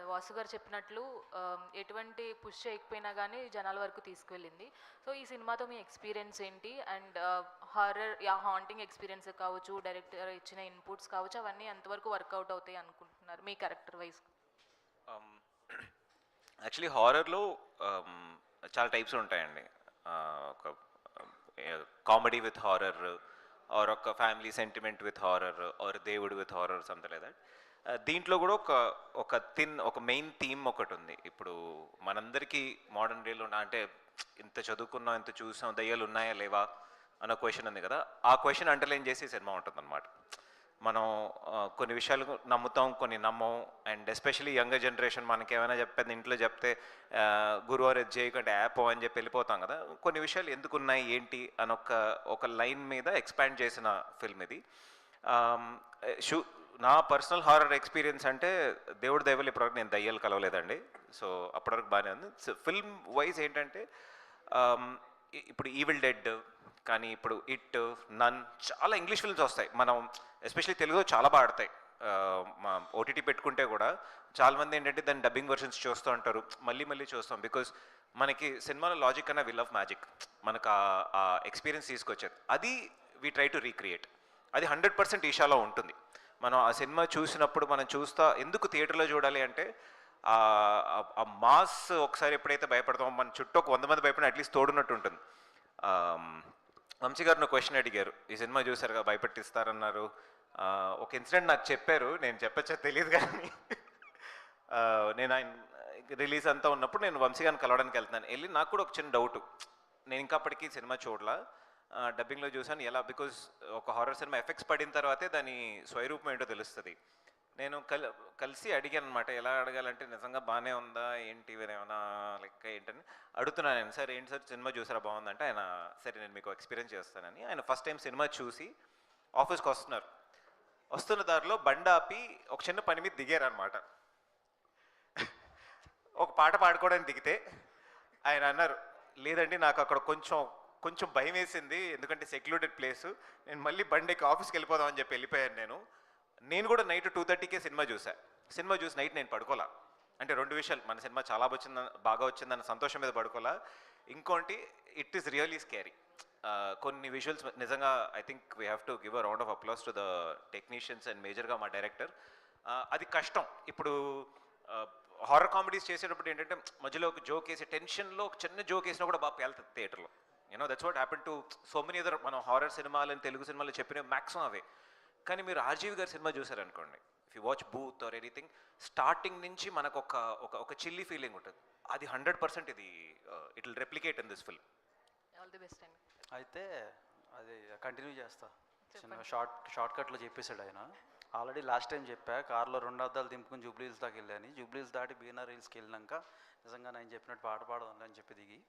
వాసు గారు చెప్పినట్లు ఎటువంటి పుష్ చేయకపోయినా కానీ జనాల వరకు తీసుకువెళ్ళింది. సో ఈ సినిమాతో మీ ఎక్స్పీరియన్స్ ఏంటి? అండ్ హారర్ హాంటింగ్ ఎక్స్పీరియన్స్ కావచ్చు, డైరెక్టర్ ఇచ్చిన ఇన్పుట్స్ కావచ్చు, అవన్నీ ఎంతవరకు వర్కౌట్ అవుతాయి అనుకుంటున్నారు మీ క్యారెక్టర్ వైజ్? యాక్చువల్లీ హారర్లో చాలా టైప్స్ ఉంటాయండి. ఒక కామెడీ విత్ హారర్, ఆర్ ఒక family sentiment with horror, or దేవుడు with horror, something like that. దీంట్లో కూడా ఒక మెయిన్ థీమ్ ఒకటి ఉంది. ఇప్పుడు మనందరికీ మోడర్న్ డేలో అంటే ఇంత చదువుకున్నాం, ఇంత చూసాం, దయ్యాలు ఉన్నాయా లేవా అన్న క్వశ్చన్ ఉంది కదా, ఆ క్వశ్చన్ అండర్లైన్ చేసి సినిమా ఉంటుందన్నమాట. మనం కొన్ని విషయాలు నమ్ముతాం, కొన్ని నమ్మం. అండ్ ఎస్పెషలీ యంగర్ జనరేషన్ మనకి ఏమైనా చెప్పేది ఇంట్లో చెప్తే గురువారు ఇది చేయకంటే యాప్ అని చెప్పి వెళ్ళిపోతాం కదా. కొన్ని విషయాలు ఎందుకు ఉన్నాయి ఏంటి అని ఒక లైన్ మీద ఎక్స్పాండ్ చేసిన ఫిల్మ్ ఇది. నా పర్సనల్ హారర్ ఎక్స్పీరియన్స్ అంటే దేవుడి దైవలు ఇప్పటివరకు నేను దయ్యాలు కలవలేదండి. సో అప్పటివరకు బాగానే ఉంది. సో ఫిల్మ్ వైజ్ ఏంటంటే ఇప్పుడు ఈవిల్ డెడ్ కానీ ఇప్పుడు ఇట్, నన్, చాలా ఇంగ్లీష్ ఫిల్మ్స్ వస్తాయి. మనం ఎస్పెషల్లీ తెలుగులో చాలా బాగా ఆడతాయి. మా ఓటీటీ పెట్టుకుంటే కూడా చాలామంది ఏంటంటే దాన్ని డబ్బింగ్ వర్షన్స్ చూస్తూ ఉంటారు, మళ్ళీ మళ్ళీ చూస్తాం. బికాజ్ మనకి సినిమాలో లాజిక్ అన్న వి లవ్ మ్యాజిక్, మనకు ఆ ఎక్స్పీరియన్స్ తీసుకొచ్చేది. అది వీ ట్రై టు రీక్రియేట్. అది 100% ఈషాలో ఉంటుంది. మనం ఆ సినిమా చూసినప్పుడు మనం ఎందుకు థియేటర్లో చూడాలి అంటే ఆ మాస్ ఒకసారి ఎప్పుడైతే భయపడతామో మన చుట్టూ ఒక 100 మంది భయపడిన అట్లీస్ట్ తోడున్నట్టు ఉంటుంది. వంశీ గారు క్వశ్చన్ అడిగారు, ఈ సినిమా చూసారుగా భయపెట్టిస్తారన్నారు. ఒక ఇన్సిడెంట్ నాకు చెప్పారు, నేను చెప్పచ్చా తెలియదు కానీ నేను ఆయన రిలీజ్ అంతా ఉన్నప్పుడు నేను వంశీ గారిని కలవడానికి వెళ్తున్నాను. వెళ్ళి నాకు కూడా ఒక చిన్న డౌట్, నేను ఇంకా అప్పటికీ సినిమా చూడలా, డబ్బింగ్లో చూసాను ఎలా, బికాజ్ ఒక హారర్ సినిమా ఎఫెక్ట్స్ పడిన తర్వాతే దాని స్వరూపం ఏంటో తెలుస్తుంది. నేను కలిసి అడిగాను అనమాట. ఎలా అడగాలంటే నిజంగా బాగానే ఉందా ఏంటి ఏమైనా లెక్క ఏంటని అడుగుతున్నాను నేను. సార్ ఏంటి సార్ సినిమా చూసారా బాగుందంటే ఆయన సరే నేను మీకు ఎక్స్పీరియన్స్ చేస్తానని ఆయన ఫస్ట్ టైం సినిమా చూసి ఆఫీస్కి వస్తున్న దారిలో బండి ఆపి ఒక చిన్న పని మీద దిగారనమాట. ఒక పాట పాడుకోవడానికి దిగితే ఆయన అన్నారు, లేదండి నాకు అక్కడ కొంచెం భయం వేసింది, ఎందుకంటే సెక్లూడెడ్ ప్లేసు, నేను మళ్ళీ బండికి ఆఫీస్కి వెళ్ళిపోదామని చెప్పి వెళ్ళిపోయాను. నేను కూడా నైట్ 2:30కే సినిమా చూసి నైట్ నేను పడుకోలా. అంటే 2 విషయాలు, మన సినిమా చాలా బాగా వచ్చిందన్న సంతోషం మీద పడుకోలా. ఇంకోటి ఇట్ ఈస్ రియలీ స్కేరీ. కొన్ని విజువల్స్ నిజంగా I think we have to give a round of applause to the technicians and మేజర్గా మా డైరెక్టర్. అది కష్టం. ఇప్పుడు హారర్ కామెడీస్ చేసేటప్పుడు ఏంటంటే మధ్యలో ఒక జోక్ వేసి టెన్షన్లో ఒక చిన్న జోక్ వేసినా కూడా బాగా పేలుతుంది థియేటర్లో. That's what happen to so many other మనం హారర్ సినిమాలు అని తెలుగు సినిమాలు చెప్పిన మ్యాక్సిమం అవే. కానీ మీరు రాజీవ్ గారి సినిమా చూసారనుకోండి, if you watch Bhoot or anything, starting నుంచి మనకు ఒక చిల్లీ ఫీలింగ్ ఉంటుంది. అది 100% ఇది it will replicate in this film. All the best అండి. అయితే అది కంటిన్యూ చేస్తా. చిన్న షార్ట్ కట్లో చెప్పేశాడు ఆయన. ఆల్రెడీ లాస్ట్ టైం చెప్పా, కార్లో 2 అద్దాలు దింపుకుని జూబ్లీ హిల్స్ దాకా వెళ్ళాను. జూబ్లీ హిల్స్ దాటి బీనార్ హిల్స్కి వెళ్ళినాక నిజంగా నేను చెప్పినట్టు పాట పాడదాం అని చెప్పి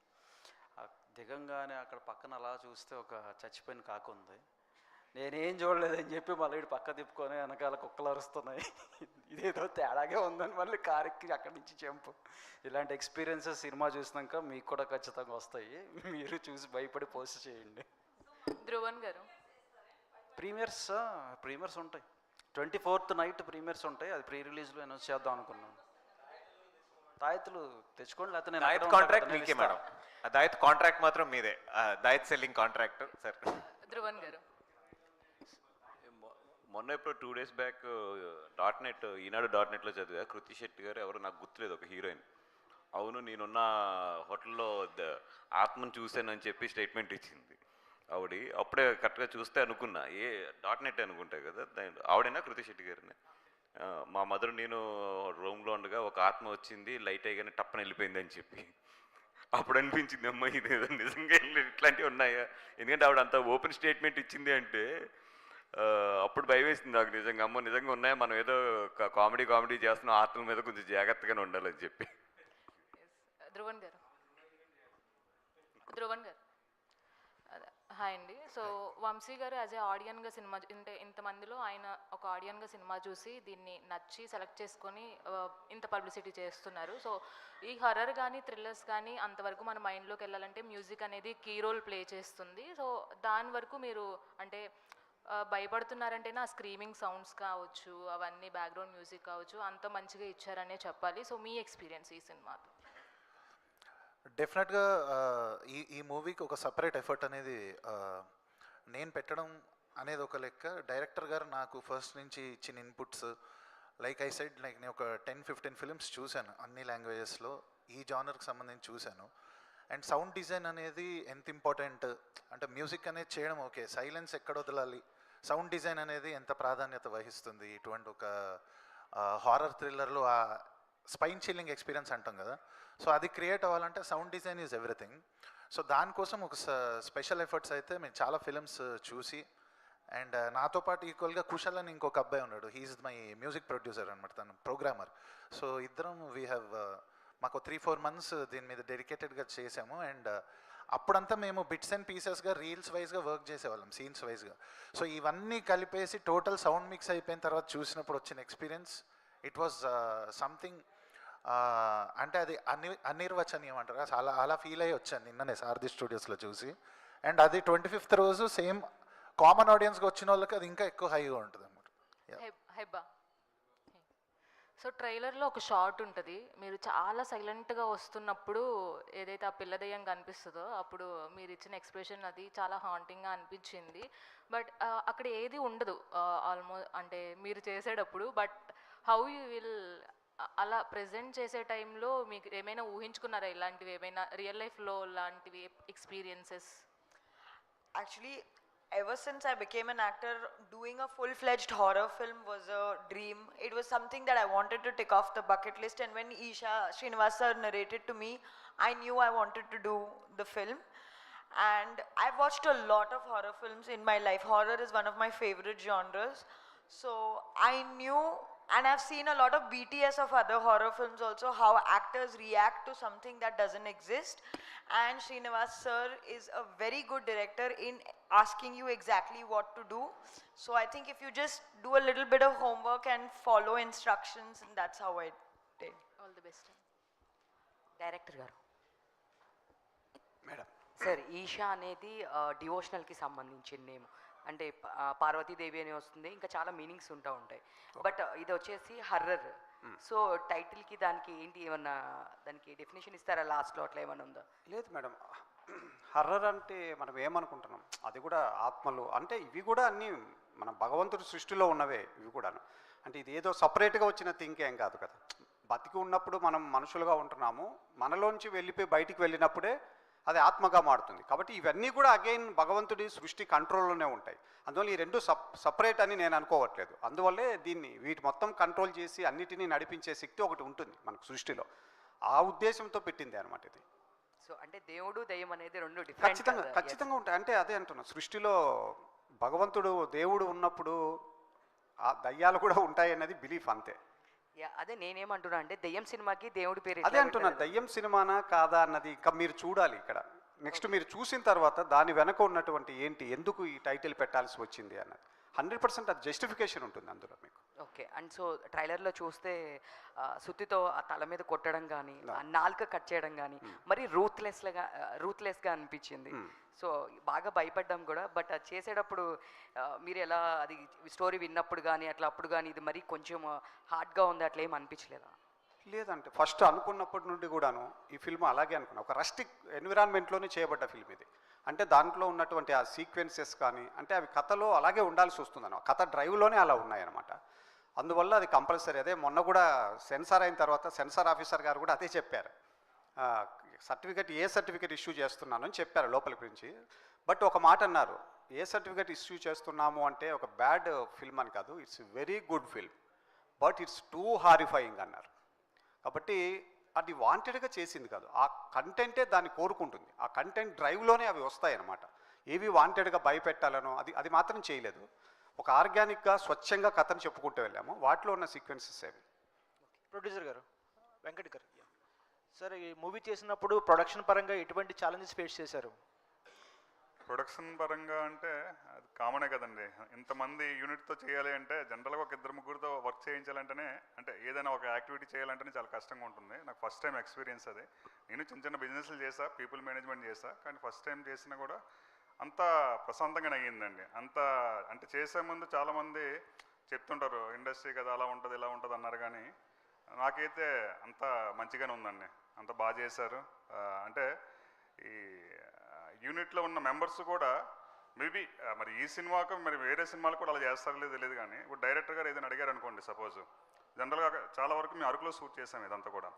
దిగంగానే అక్కడ పక్కన అలా చూస్తే ఒక చచ్చిపోయిన కాకు ఉంది. నేనేం చూడలేదని చెప్పి మళ్ళీ ఇటు పక్క తిప్పుకొని వెనకాల కుక్కలు అరుస్తున్నాయి, ఇదేదో తేడాగే ఉందని మళ్ళీ కారెక్కి అక్కడి నుంచి చెంపు. ఇలాంటి ఎక్స్పీరియన్సెస్ సినిమా చూసినాక మీకు కూడా ఖచ్చితంగా వస్తాయి. మీరు చూసి భయపడి పోస్ట్ చేయండి. ధ్రువన్ గారు, ప్రీమియర్స్ ఉంటాయి. 24th నైట్ ప్రీమియర్స్ ఉంటాయి. అది ప్రీ రిలీజ్లో అనౌన్స్ చేద్దాం అనుకున్నాను. తాయెత్తులు తెచ్చుకోండి, లేకపోతే నేను కాంట్రాక్ట్ మీకే మేడం. దాయత్ కాంట్రాక్ట్ మాత్రం మీదే, దాయత్ సెల్లింగ్ కాంట్రాక్ట్. సార్ ధ్రువన్ గారు, మొన్న ఇప్పుడు 2 days బ్యాక్ .net ఈనాడు .netలో చదివా, కృతి శెట్టి గారు ఎవరు నాకు గుర్తులేదు, ఒక హీరోయిన్. అవును నేనున్న హోటల్లో ఆత్మను చూశానని చెప్పి స్టేట్మెంట్ ఇచ్చింది ఆవిడ. అప్పుడే కరెక్ట్గా చూస్తే అనుకున్నా .net అనుకుంటాయి కదా, ఆవిడైనా కృతి శెట్టి గారిని. మా మదర్ నేను రూమ్లో ఉండగా ఒక ఆత్మ వచ్చింది, లైట్ అయ్యగానే టప్పని వెళ్ళిపోయిందని చెప్పి అప్పుడు అనిపించింది, అమ్మ ఇదేదో నిజంగా ఇట్లాంటివి ఉన్నాయా. ఎందుకంటే ఆవిడ అంత ఓపెన్ స్టేట్మెంట్ ఇచ్చింది అంటే అప్పుడు భయం వేసింది నాకు నిజంగా. అమ్మ నిజంగా ఉన్నాయా, మనం ఏదో కామెడీ చేస్తున్నాం, ఆత్మల మీద కొంచెం జాగ్రత్తగానే ఉండాలని చెప్పి. ధ్రువన్ గారు హాయ్ అండి. సో వంశీ గారు యాజ్ ఏ ఆడియన్గా సినిమా అంటే ఇంతమందిలో ఆయన ఒక ఆడియన్గా సినిమా చూసి దీన్ని నచ్చి సెలెక్ట్ చేసుకొని ఇంత పబ్లిసిటీ చేస్తున్నారు. సో ఈ హర్రర్ కానీ థ్రిల్లర్స్ కానీ అంతవరకు మన మైండ్లోకి వెళ్ళాలంటే మ్యూజిక్ అనేది కీ రోల్ ప్లే చేస్తుంది. సో దాని వరకు మీరు అంటే భయపడుతున్నారంటేనే ఆ స్క్రీమింగ్ సౌండ్స్ కావచ్చు, అవన్నీ బ్యాక్గ్రౌండ్ మ్యూజిక్ కావచ్చు, అంత మంచిగా ఇచ్చారనే చెప్పాలి. సో మీ ఎక్స్పీరియన్స్ ఈ సినిమాతో? డెఫినెట్గా ఈ మూవీకి ఒక సపరేట్ ఎఫర్ట్ అనేది నేను పెట్టడం అనేది ఒక లెక్క. డైరెక్టర్ గారు నాకు ఫస్ట్ నుంచి ఇచ్చిన inputs, like I side, like నేను ఒక 10-15 ఫిలిమ్స్ చూశాను అన్ని లాంగ్వేజెస్లో, ఈ జానర్కి సంబంధించి చూశాను. అండ్ సౌండ్ డిజైన్ అనేది ఎంత ఇంపార్టెంట్ అంటే మ్యూజిక్ అనేది చేయడం ఓకే, సైలెన్స్ ఎక్కడ వదలాలి, సౌండ్ డిజైన్ అనేది ఎంత ప్రాధాన్యత వహిస్తుంది ఇటువంటి ఒక హారర్ థ్రిల్లర్లో ఆ స్పైన్ చిల్లింగ్ ఎక్స్పీరియన్స్ అంటాం కదా. సో అది క్రియేట్ అవ్వాలంటే sound design is everything. So దానికోసం ఒక స్పెషల్ ఎఫర్ట్స్ అయితే మేము చాలా ఫిలిమ్స్ చూసి, అండ్ నాతో పాటు ఈక్వల్గా కుశల్ అని ఇంకొక అబ్బాయి ఉన్నాడు, హీఈస్ మై మ్యూజిక్ ప్రొడ్యూసర్ అనమాట, తను ప్రోగ్రామర్. సో ఇద్దరం వీ హ్యావ్ మాకు 3-4 months దీని మీద డెడికేటెడ్గా చేసాము. అండ్ అప్పుడంతా మేము బిట్స్ అండ్ పీసెస్గా రీల్స్ వైజ్గా వర్క్ చేసేవాళ్ళం, సీన్స్ వైజ్గా. సో ఇవన్నీ కలిపేసి టోటల్ సౌండ్ మిక్స్ అయిపోయిన తర్వాత చూసినప్పుడు వచ్చిన ఎక్స్పీరియన్స్ ఇట్ వాజ్ సంథింగ్, అంటే అది అనిర్వచనీయం అంటారు, అలా ఫీల్ అయ్యి వచ్చాను నిన్ననే సారథి స్టూడియోస్లో చూసి. అండ్ అది 25th రోజు సేమ్ కామన్ ఆడియన్స్గా వచ్చిన వాళ్ళకి అది ఇంకా ఎక్కువ హైగా ఉంటుంది అనమాట. హెబ్బా. సో ట్రైలర్లో ఒక షార్ట్ ఉంటుంది, మీరు చాలా సైలెంట్గా వస్తున్నప్పుడు ఏదైతే ఆ పిల్ల దయ్యం కనిపిస్తుందో అప్పుడు మీరు ఇచ్చిన ఎక్స్ప్రెషన్ అది చాలా హాంటింగ్గా అనిపించింది. బట్ అక్కడ ఏది ఉండదు ఆల్మోస్ట్ అంటే మీరు చేసేటప్పుడు. బట్ హౌ యూ విల్ అలా ప్రజెంట్ చేసే టైంలో మీకు ఏమైనా ఊహించుకున్నారా ఇలాంటివి, ఏమైనా రియల్ లైఫ్లో లాంటివి experiences? Actually, ever since I became an actor, doing a full-fledged horror film was a dream. It was something that I wanted to tick off the bucket list, and when Isha Srinivas sir narrated to me, I knew I wanted to do the film. And I've watched a lot of horror films in my life. Horror is one of my favorite genres. So I knew, and I've seen a lot of BTS of other horror films also, how actors react to something that doesn't exist. And Srinivas sir is a very good director in asking you exactly what to do. So I think if you just do a little bit of homework and follow instructions, and that's how I did. All the best. Director గారు, madam sir Isha అనేది డివోషనల్కి సంబంధించిన name, అంటే పార్వతీదేవి అని వస్తుంది, ఇంకా చాలా meanings ఉంటాయి. But ఇది వచ్చేసి హర్రర్. సో టైటిల్కి దానికి ఏంటి, ఏమన్నా దానికి డెఫినేషన్ ఇస్తారా లాస్ట్లో, అట్లా ఏమన్నా ఉందా? లేదు మేడం, హర్రర్ అంటే మనం ఏమనుకుంటున్నాం, అది కూడా ఆత్మలు అంటే ఇవి కూడా అన్నీ మన భగవంతుడి సృష్టిలో ఉన్నవే ఇవి కూడాను. అంటే ఇది ఏదో సపరేట్గా వచ్చిన థింక్ ఏం కాదు కదా. బతికి ఉన్నప్పుడు మనం మనుషులుగా ఉంటున్నాము, మనలోంచి వెళ్ళిపోయి బయటికి వెళ్ళినప్పుడే అది ఆత్మగా మారుతుంది. కాబట్టి ఇవన్నీ కూడా అగైన్ భగవంతుడి సృష్టి కంట్రోల్లోనే ఉంటాయి. అందువల్ల ఈ రెండు సపరేట్ అని నేను అనుకోవట్లేదు. అందువల్లే దీన్ని వీటి మొత్తం కంట్రోల్ చేసి అన్నిటినీ నడిపించే శక్తి ఒకటి ఉంటుంది మనకు సృష్టిలో. ఆ ఉద్దేశంతో పెట్టింది అనమాట ఇది. సో అంటే దేవుడు దయ్యం అనేది రెండు ఖచ్చితంగా ఉంటాయి. అంటే అదే అంటున్నా, సృష్టిలో భగవంతుడు దేవుడు ఉన్నప్పుడు ఆ దయ్యాలు కూడా ఉంటాయి అనేది బిలీఫ్, అంతే. అదే నేనేమంటున్నా అంటే దయ్యం సినిమాకి దేవుడి పేరు అదే అంటున్నా, దయ్యం సినిమానా కాదా అన్నది ఇంకా మీరు చూడాలి. ఇక్కడ నెక్స్ట్ మీరు చూసిన తర్వాత దాని వెనక ఉన్నటువంటి ఏంటి, ఎందుకు ఈ టైటిల్ పెట్టాల్సి వచ్చింది అన్నది 100% అది జస్టిఫికేషన్ ఉంటుంది అందులో మీకు. ఓకే. అండ్ సో ట్రైలర్లో చూస్తే సుత్తితో ఆ తల మీద కొట్టడం కానీ, నాలుక కట్ చేయడం కానీ మరి రూత్లెస్గా అనిపించింది. సో బాగా భయపడ్డాం కూడా. బట్ అది చేసేటప్పుడు మీరు ఎలా, అది స్టోరీ విన్నప్పుడు కానీ అట్లా అప్పుడు కానీ ఇది మరీ కొంచెం హార్డ్గా ఉంది, అట్లా ఏం అనిపించలేదా? లేదంటే ఫస్ట్ అనుకున్నప్పటి నుండి కూడాను ఈ ఫిల్మ్ అలాగే అనుకున్నా, ఒక రస్టిక్ ఎన్విరాన్మెంట్లోనే చేయబడ్డ ఫిల్మ్ ఇది. అంటే దాంట్లో ఉన్నటువంటి ఆ సీక్వెన్సెస్ కానీ అంటే అవి కథలో అలాగే ఉండాల్సి వస్తుందన్న, కథ డ్రైవ్లోనే అలా ఉన్నాయన్నమాట. అందువల్ల అది కంపల్సరీ. అదే మొన్న కూడా సెన్సార్ అయిన తర్వాత సెన్సార్ ఆఫీసర్ గారు కూడా అదే చెప్పారు, ఏ సర్టిఫికేట్ ఇష్యూ చేస్తున్నాను అని చెప్పారు లోపలికి నుంచి. బట్ ఒక మాట అన్నారు, ఏ సర్టిఫికేట్ ఇష్యూ చేస్తున్నాము అంటే ఒక బ్యాడ్ ఫిల్మ్ అని కాదు, it's very good film but it's two horrifying అన్నారు. కాబట్టి అది వాంటెడ్గా చేసింది కాదు, ఆ కంటెంటే దాన్ని కోరుకుంటుంది, ఆ కంటెంట్ డ్రైవ్లోనే అవి వస్తాయి అన్నమాట. ఏవి వాంటెడ్గా భయపెట్టాలనో అది మాత్రం చేయలేదు. ఒక ఆర్గానిక్గా స్వచ్ఛంగా కథను చెప్పుకుంటూ వెళ్ళాము, వాటిలో ఉన్న సీక్వెన్సెస్ ఏవి. ప్రొడ్యూసర్ గారు, వెంకట్ గారు, సార్ ఈ మూవీ చేసినప్పుడు ప్రొడక్షన్ పరంగా ఎటువంటి ఛాలెంజెస్ ఫేస్ చేశారు? ప్రొడక్షన్ పరంగా అంటే అది కామనే కదండి. ఇంతమంది యూనిట్తో చేయాలి అంటే జనరల్గా ఒక ఇద్దరు ముగ్గురితో వర్క్ చేయించాలంటేనే, అంటే ఏదైనా ఒక యాక్టివిటీ చేయాలంటేనే చాలా కష్టంగా ఉంటుంది. నాకు ఫస్ట్ టైం ఎక్స్పీరియన్స్ అది. నేను చిన్న చిన్న బిజినెస్లు చేసా, పీపుల్ మేనేజ్మెంట్ చేసా, కానీ ఫస్ట్ టైం చేసినా కూడా అంత ప్రశాంతంగానే అయ్యిందండి. అంత అంటే చేసే ముందు చాలామంది చెప్తుంటారు ఇండస్ట్రీ కదా అలా ఉంటుంది ఇలా ఉంటుంది అన్నారు, కానీ నాకైతే అంత మంచిగానే ఉందండి. అంత బాగా చేశారు. అంటే ఈ యూనిట్లో ఉన్న మెంబర్స్ కూడా మేబీ మరి ఈ సినిమాకు మరి వేరే సినిమాలు కూడా అలా చేస్తారో లేదో తెలియదు, కానీ ఇప్పుడు డైరెక్టర్ గారు ఏదైనా అడిగారు అనుకోండి, సపోజ్ జనరల్గా చాలా వరకు మేము అరకులో షూట్ చేసాం ఇదంతా కూడా.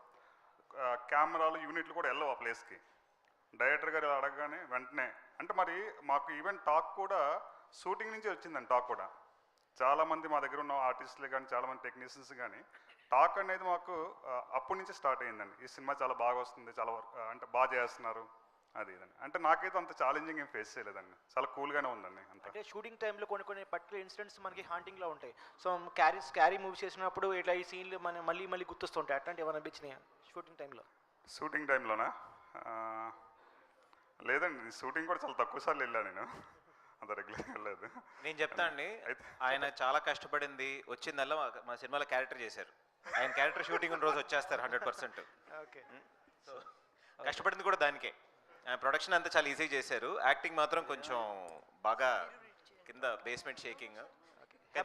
కెమెరాలు యూనిట్లు కూడా వెళ్ళవు ఆ ప్లేస్కి. డైరెక్టర్ గారు అడగగానే వెంటనే, అంటే మరి మాకు ఈవెన్ టాక్ కూడా షూటింగ్ నుంచి వచ్చిందండి. టాక్ కూడా చాలామంది మా దగ్గర ఉన్న ఆర్టిస్టులు కానీ చాలామంది టెక్నీషియన్స్ కానీ టాక్ అనేది మాకు అప్పటి నుంచి స్టార్ట్ అయ్యిందండి. ఈ సినిమా చాలా బాగా వస్తుంది, చాలా అంటే బాగా చేస్తున్నారు అది ఇదండి. అంటే నాకైతే అంత ఛాలెంజింగ్ ఏం ఫేస్ చేయలేదండి, చాలా కూల్గానే ఉందండి. అంత అంటే షూటింగ్ టైంలో కొన్ని పర్టికులర్ ఇన్సిడెంట్స్ మనకి హాంటింగ్లో ఉంటాయి. సో క్యారీ మూవీ చేసినప్పుడు ఇట్లా ఈ సీన్లు మన మళ్ళీ గుర్తొస్తుంటాయి. అట్లాంటి ఏమైనా అనిపించినాయి షూటింగ్ టైంలో? షూటింగ్ టైంలోనా? లేదండి, షూటింగ్ కూడా చాలా తక్కువ సార్లు వెళ్ళాను నేను, అంత రెగ్యులర్గా వెళ్ళలేదు. నేను చెప్తా అండి, ఆయన చాలా కష్టపడింది వచ్చిందల్లా మా సినిమాలో క్యారెక్టర్ చేశారు. ఆయన క్యారెక్టర్ షూటింగ్ ఉన్న రోజు వచ్చేస్తారు 100%. ఓకే, సో కష్టపడింది కూడా దానికే. ప్రొడక్షన్ అంతా చాలా ఈజీ చేశారు, యాక్టింగ్ మాత్రం కొంచెం బాగా కింద బేస్మెంట్ షేకింగ్,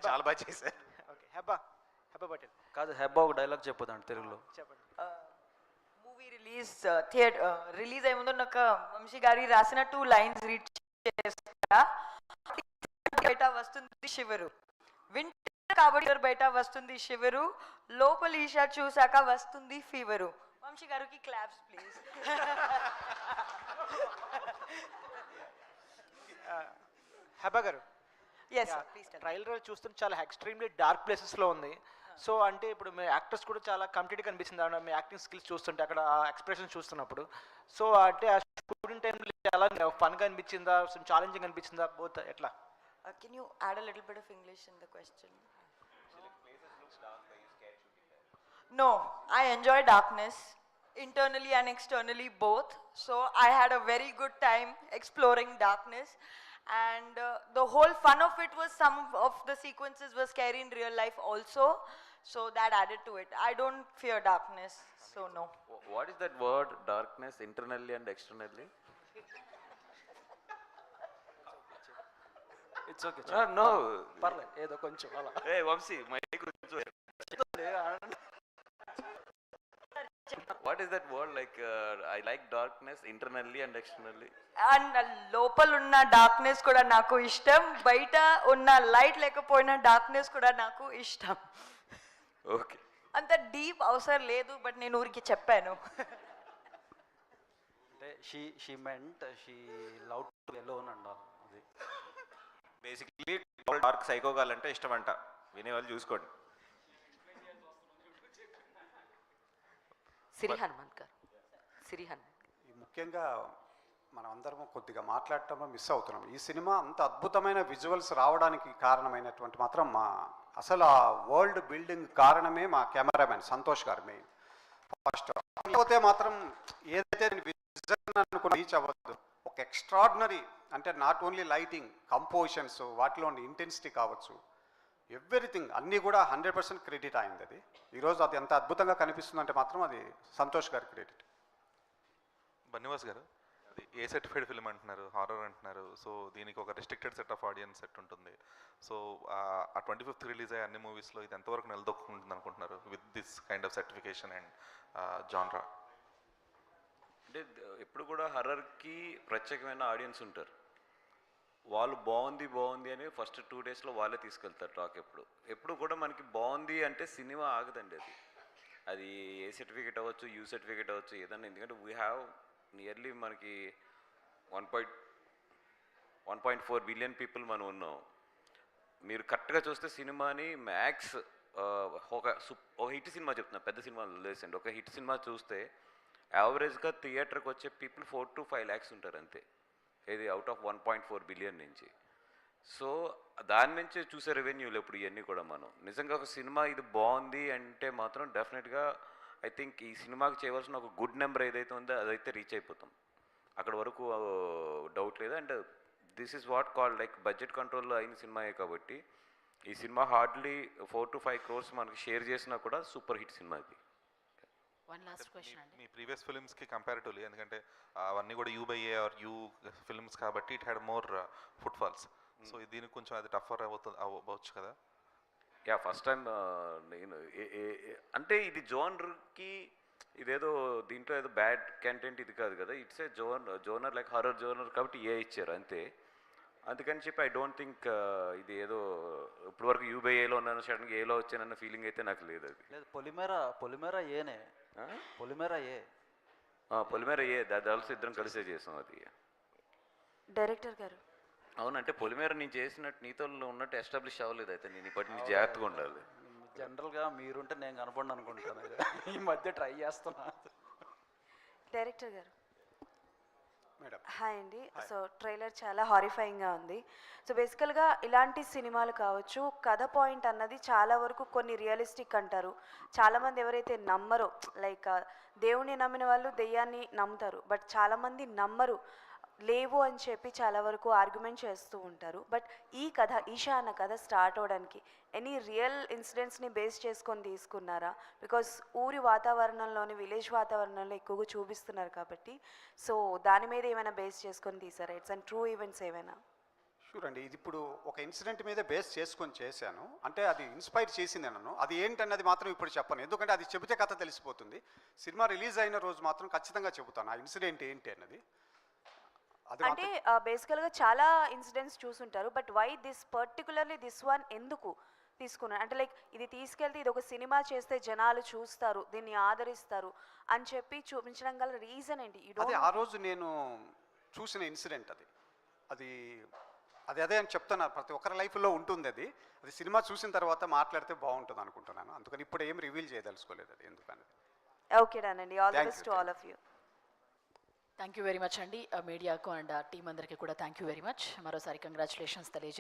చాలా బాగా చేశారు. ఓకే, హెబ్బా పటేల్. కాదు, హెబ్బా ఒక డైలాగ్ చెప్పదండి తెలుగులో. చెప్పండి. మూవీ రిలీజ్ అయ్యే ముందు నాకు వంశీ గారి రాసిన 2 లైన్స్ రీడ్ చేస్తా. బయట వస్తుంది శివరు, వింటర్ కాబట్టి బయట వస్తుంది శివరు, లోపల ఈషా చూసాక వస్తుంది ఫీవరు. వంశీ గారికి క్లాప్స్ ప్లీజ్. హెబ్బా గారు, ట్రైలర్ చూస్తుంటే చాలా ఎక్స్ట్రీమ్లీ డార్క్ ప్లేసెస్లో ఉంది. సో అంటే ఇప్పుడు మీ యాక్టర్స్ కూడా చాలా కంప్లీట్గా కనిపిస్తుంది అన్న మీ యాక్టింగ్ స్కిల్స్ చూస్తుంటే, అక్కడ ఆ ఎక్స్ప్రెషన్ చూస్తున్నప్పుడు. సో అంటే ఆ షూటింగ్ టైంలో ఎలా ఫన్గా అనిపించిందా, ఛాలెంజింగ్ అనిపించిందా, బోత్ ఎట్లా? Can you add a little bit of English in the question? No, I enjoy darkness, internally and externally both. So I had a very good time exploring darkness, and the whole fun of it was some of the sequences were scary in real life also. So that added to it. I don't fear darkness, so no. What is that word, darkness, internally and externally? It's okay. No. పర్లేదు, ఏదో కొంచెం అలా. Hey, Vamsi, my What is that word, like I like darkness internally and externally? And లోపల ఉన్న darkness కూడా నాకు ఇష్టం, బయట ఉన్న లైట్ లేకపోయినా డార్క్నెస్ కూడా నాకు ఇష్టం. ఓకే, అంత డీప్ అవసరం లేదు, బట్ నేను ఊరికి చెప్పాను. అంటే she meant she love to alone and all. అది బేసిక్లీ డార్క్ సైకోగాల్ అంటే ఇష్టం అంట, వినేవాళ్ళు చూసుకోండి. సిరి హనుమంత్ గారు, సిరి హనుమంత్. ముఖ్యంగా మనం అందరం కొద్దిగా మాట్లాడటంలో మిస్ అవుతున్నాం. ఈ సినిమా అంత అద్భుతమైన విజువల్స్ రావడానికి కారణమైనటువంటి మాత్రం అసలు ఆ వరల్డ్ బిల్డింగ్ కారణమే మా కెమెరామెన్ సంతోష్ గారు మెయిన్. ఫస్ట్ లేకపోతే మాత్రం ఏదైతే విజన్ అనుకున్న రీచ్ అవ్వద్దు. ఒక ఎక్స్ట్రాడినరీ అంటే నాట్ ఓన్లీ లైటింగ్, కంపోజిషన్స్, వాటిలో ఇంటెన్సిటీ కావచ్చు, ఎవ్రీథింగ్ అన్నీ కూడా 100% క్రెడిట్ అయింది. అది ఈరోజు అది ఎంత అద్భుతంగా కనిపిస్తుందంటే మాత్రం అది సంతోష్ గారి క్రెడిట్. బన్నివాస్ గారు, అది ఏ సర్టిఫైడ్ ఫిల్మ్ అంటున్నారు, హారర్ అంటున్నారు. సో దీనికి ఒక restricted set of audience set ఉంటుంది. సో ఆ 25th రిలీజ్ అయ్యే అన్ని మూవీస్లో ఇది ఎంతవరకు నిలదొక్కుంటుంది అనుకుంటున్నారు with this kind of certification and genre? అంటే ఎప్పుడు కూడా హర్రర్కి ప్రత్యేకమైన ఆడియన్స్ ఉంటారు. వాళ్ళు బాగుంది అని ఫస్ట్ 2 డేస్లో వాళ్ళే తీసుకెళ్తారు టాక్. ఎప్పుడు కూడా మనకి బాగుంది అంటే సినిమా ఆగదండి. అది ఏ సర్టిఫికేట్ అవ్వచ్చు, యూ సర్టిఫికేట్ అవ్వచ్చు, ఏదన్నా. ఎందుకంటే వీ హ్యావ్ నియర్లీ మనకి 1.4 బిలియన్ పీపుల్ మనం ఉన్నాం. మీరు కరెక్ట్గా చూస్తే సినిమాని మ్యాక్స్ ఒక హిట్ సినిమా చెప్తున్నా, పెద్ద సినిమా లేసండి. ఒక హిట్ సినిమా చూస్తే యావరేజ్గా థియేటర్కి వచ్చే పీపుల్ 4 to 5 lakhs ఉంటారు అంతే. ఇది అవుట్ ఆఫ్ 1.4 బిలియన్ నుంచి. సో దాని నుంచి చూసే రెవెన్యూలు ఇప్పుడు ఇవన్నీ కూడా మనం నిజంగా ఒక సినిమా ఇది బాగుంది అంటే మాత్రం డెఫినెట్గా ఐ థింక్ ఈ సినిమాకి చేయవలసిన ఒక గుడ్ నెంబర్ ఏదైతే ఉందో అదైతే రీచ్ అయిపోతాం. అక్కడ వరకు డౌట్ లేదు. And this is what call like budget కంట్రోల్లో అయిన సినిమాయే కాబట్టి ఈ సినిమా హార్డ్లీ 4 to 5 crores మనకి షేర్ చేసినా కూడా సూపర్ హిట్ సినిమా ఇది. వన్ లాస్ట్ క్వశ్చన్ అండి. మీ ప్రీవియస్ ఫిల్మ్స్కి కంపారిటివ్లీ, ఎందుకంటే అవన్నీ కూడా U/A ఆర్ యూ ఫిల్మ్స్ కాబట్టి it had more footfalls. So దీనికి కొంచెం అది టఫర్ అవ్వచ్చు కదా. యా ఫస్ట్ టైం నేను అంటే ఇది జోనర్కి ఇదేదో దీంట్లో ఏదో బ్యాడ్ కంటెంట్ ఇది కాదు కదా, it's a genre like horror genre కాబట్టి ఏ ఇచ్చారు అంతే. అందుకని చెప్పి ఐ డోంట్ థింక్ ఇది ఏదో ఇప్పుడు వరకు U/Aలో ఉన్నాను సడన్గా ఏలో వచ్చానన్న ఫీలింగ్ అయితే నాకు లేదు. అది లేదు, పొలిమేర ఏనే, పొలిమేర ఏ దాల్సి ఇద్దరం కలిసే చేసాం అది. డైరెక్టర్ గారు అవునంటే పొలిమేర నేను చేసినట్టు నీతో ఉన్నట్టు ఎస్టాబ్లిష్ అవ్వలేదు, అయితే నేను ఇప్పటి నుంచి జాగ్రత్తగా ఉండాలి. జనరల్గా మీరుంటే నేను కనపడి అనుకుంటాను, ఈ మధ్య ట్రై చేస్తున్నా. డైరెక్టర్ గారు మేడం. హాయ్ అండి. సో ట్రైలర్ చాలా హారిఫైయింగ్గా ఉంది. సో బేసికల్గా ఇలాంటి సినిమాలు కావచ్చు, కథ పాయింట్ అన్నది చాలా వరకు కొన్ని రియలిస్టిక్ అంటారు. చాలామంది ఎవరైతే నమ్మరో, లైక్ దేవుణ్ణి నమ్మిన వాళ్ళు దెయ్యాన్ని నమ్ముతారు, బట్ చాలామంది నమ్మరు, లేవు అని చెప్పి చాలా వరకు ఆర్గ్యుమెంట్ చేస్తూ ఉంటారు. బట్ ఈ కథ, ఈషా అన్న కథ స్టార్ట్ అవడానికి ఎనీ రియల్ ఇన్సిడెంట్స్ని బేస్ చేసుకొని తీసుకున్నారా? బికాస్ ఊరి వాతావరణంలోని, విలేజ్ వాతావరణంలో ఎక్కువగా చూపిస్తున్నారు కాబట్టి, సో దాని మీద ఏమైనా బేస్ చేసుకొని తీసారా? ఇట్స్ అండ్ ట్రూ ఈవెంట్స్ ఏమైనా? షూర్ అండి. ఇది ఇప్పుడు ఒక ఇన్సిడెంట్ మీద బేస్ చేసుకొని చేశాను, అంటే అది ఇన్స్పైర్ చేసింది నన్ను. అది ఏంటన్నది మాత్రం ఇప్పుడు చెప్పను, ఎందుకంటే అది చెబితే కథ తెలిసిపోతుంది. సినిమా రిలీజ్ అయిన రోజు మాత్రం ఖచ్చితంగా చెబుతాను ఆ ఇన్సిడెంట్ ఏంటి అన్నది. అంటే బేసికల్గా చాలా ఇన్సిడెంట్స్ చూసుంటారు, but why particularly this one ఎందుకు తీసుకున్నాను అంటే, లైక్ ఇది తీసుకెళ్తే ఇది ఒక సినిమా చేస్తే జనాలు చూస్తారు, దీన్ని ఆదరిస్తారు అని చెప్పి చూపించడం గల రీజన్ ఏంటి? అదే ఆ రోజు నేను చూసిన ఇన్సిడెంట్ అది అదే అని చెప్తున్నారు. ప్రతి ఒక్కరి లైఫ్లో ఉంటుంది అది. అది సినిమా చూసిన తర్వాత మాట్లాడితే బాగుంటుంది అనుకుంటున్నాను, అందుకని ఇప్పుడు ఏం రివీల్ చేయదలుచుకోలేదు అది ఎందుకని. ఓకే అండి, all the best to all of you. Thank you very much అండి మీడియాకు అండ్ టీం అందరికీ కూడా థ్యాంక్ యూ వెరీ మచ్. మరోసారి కంగ్రాచులేషన్స్ తెలియజేస్తాను.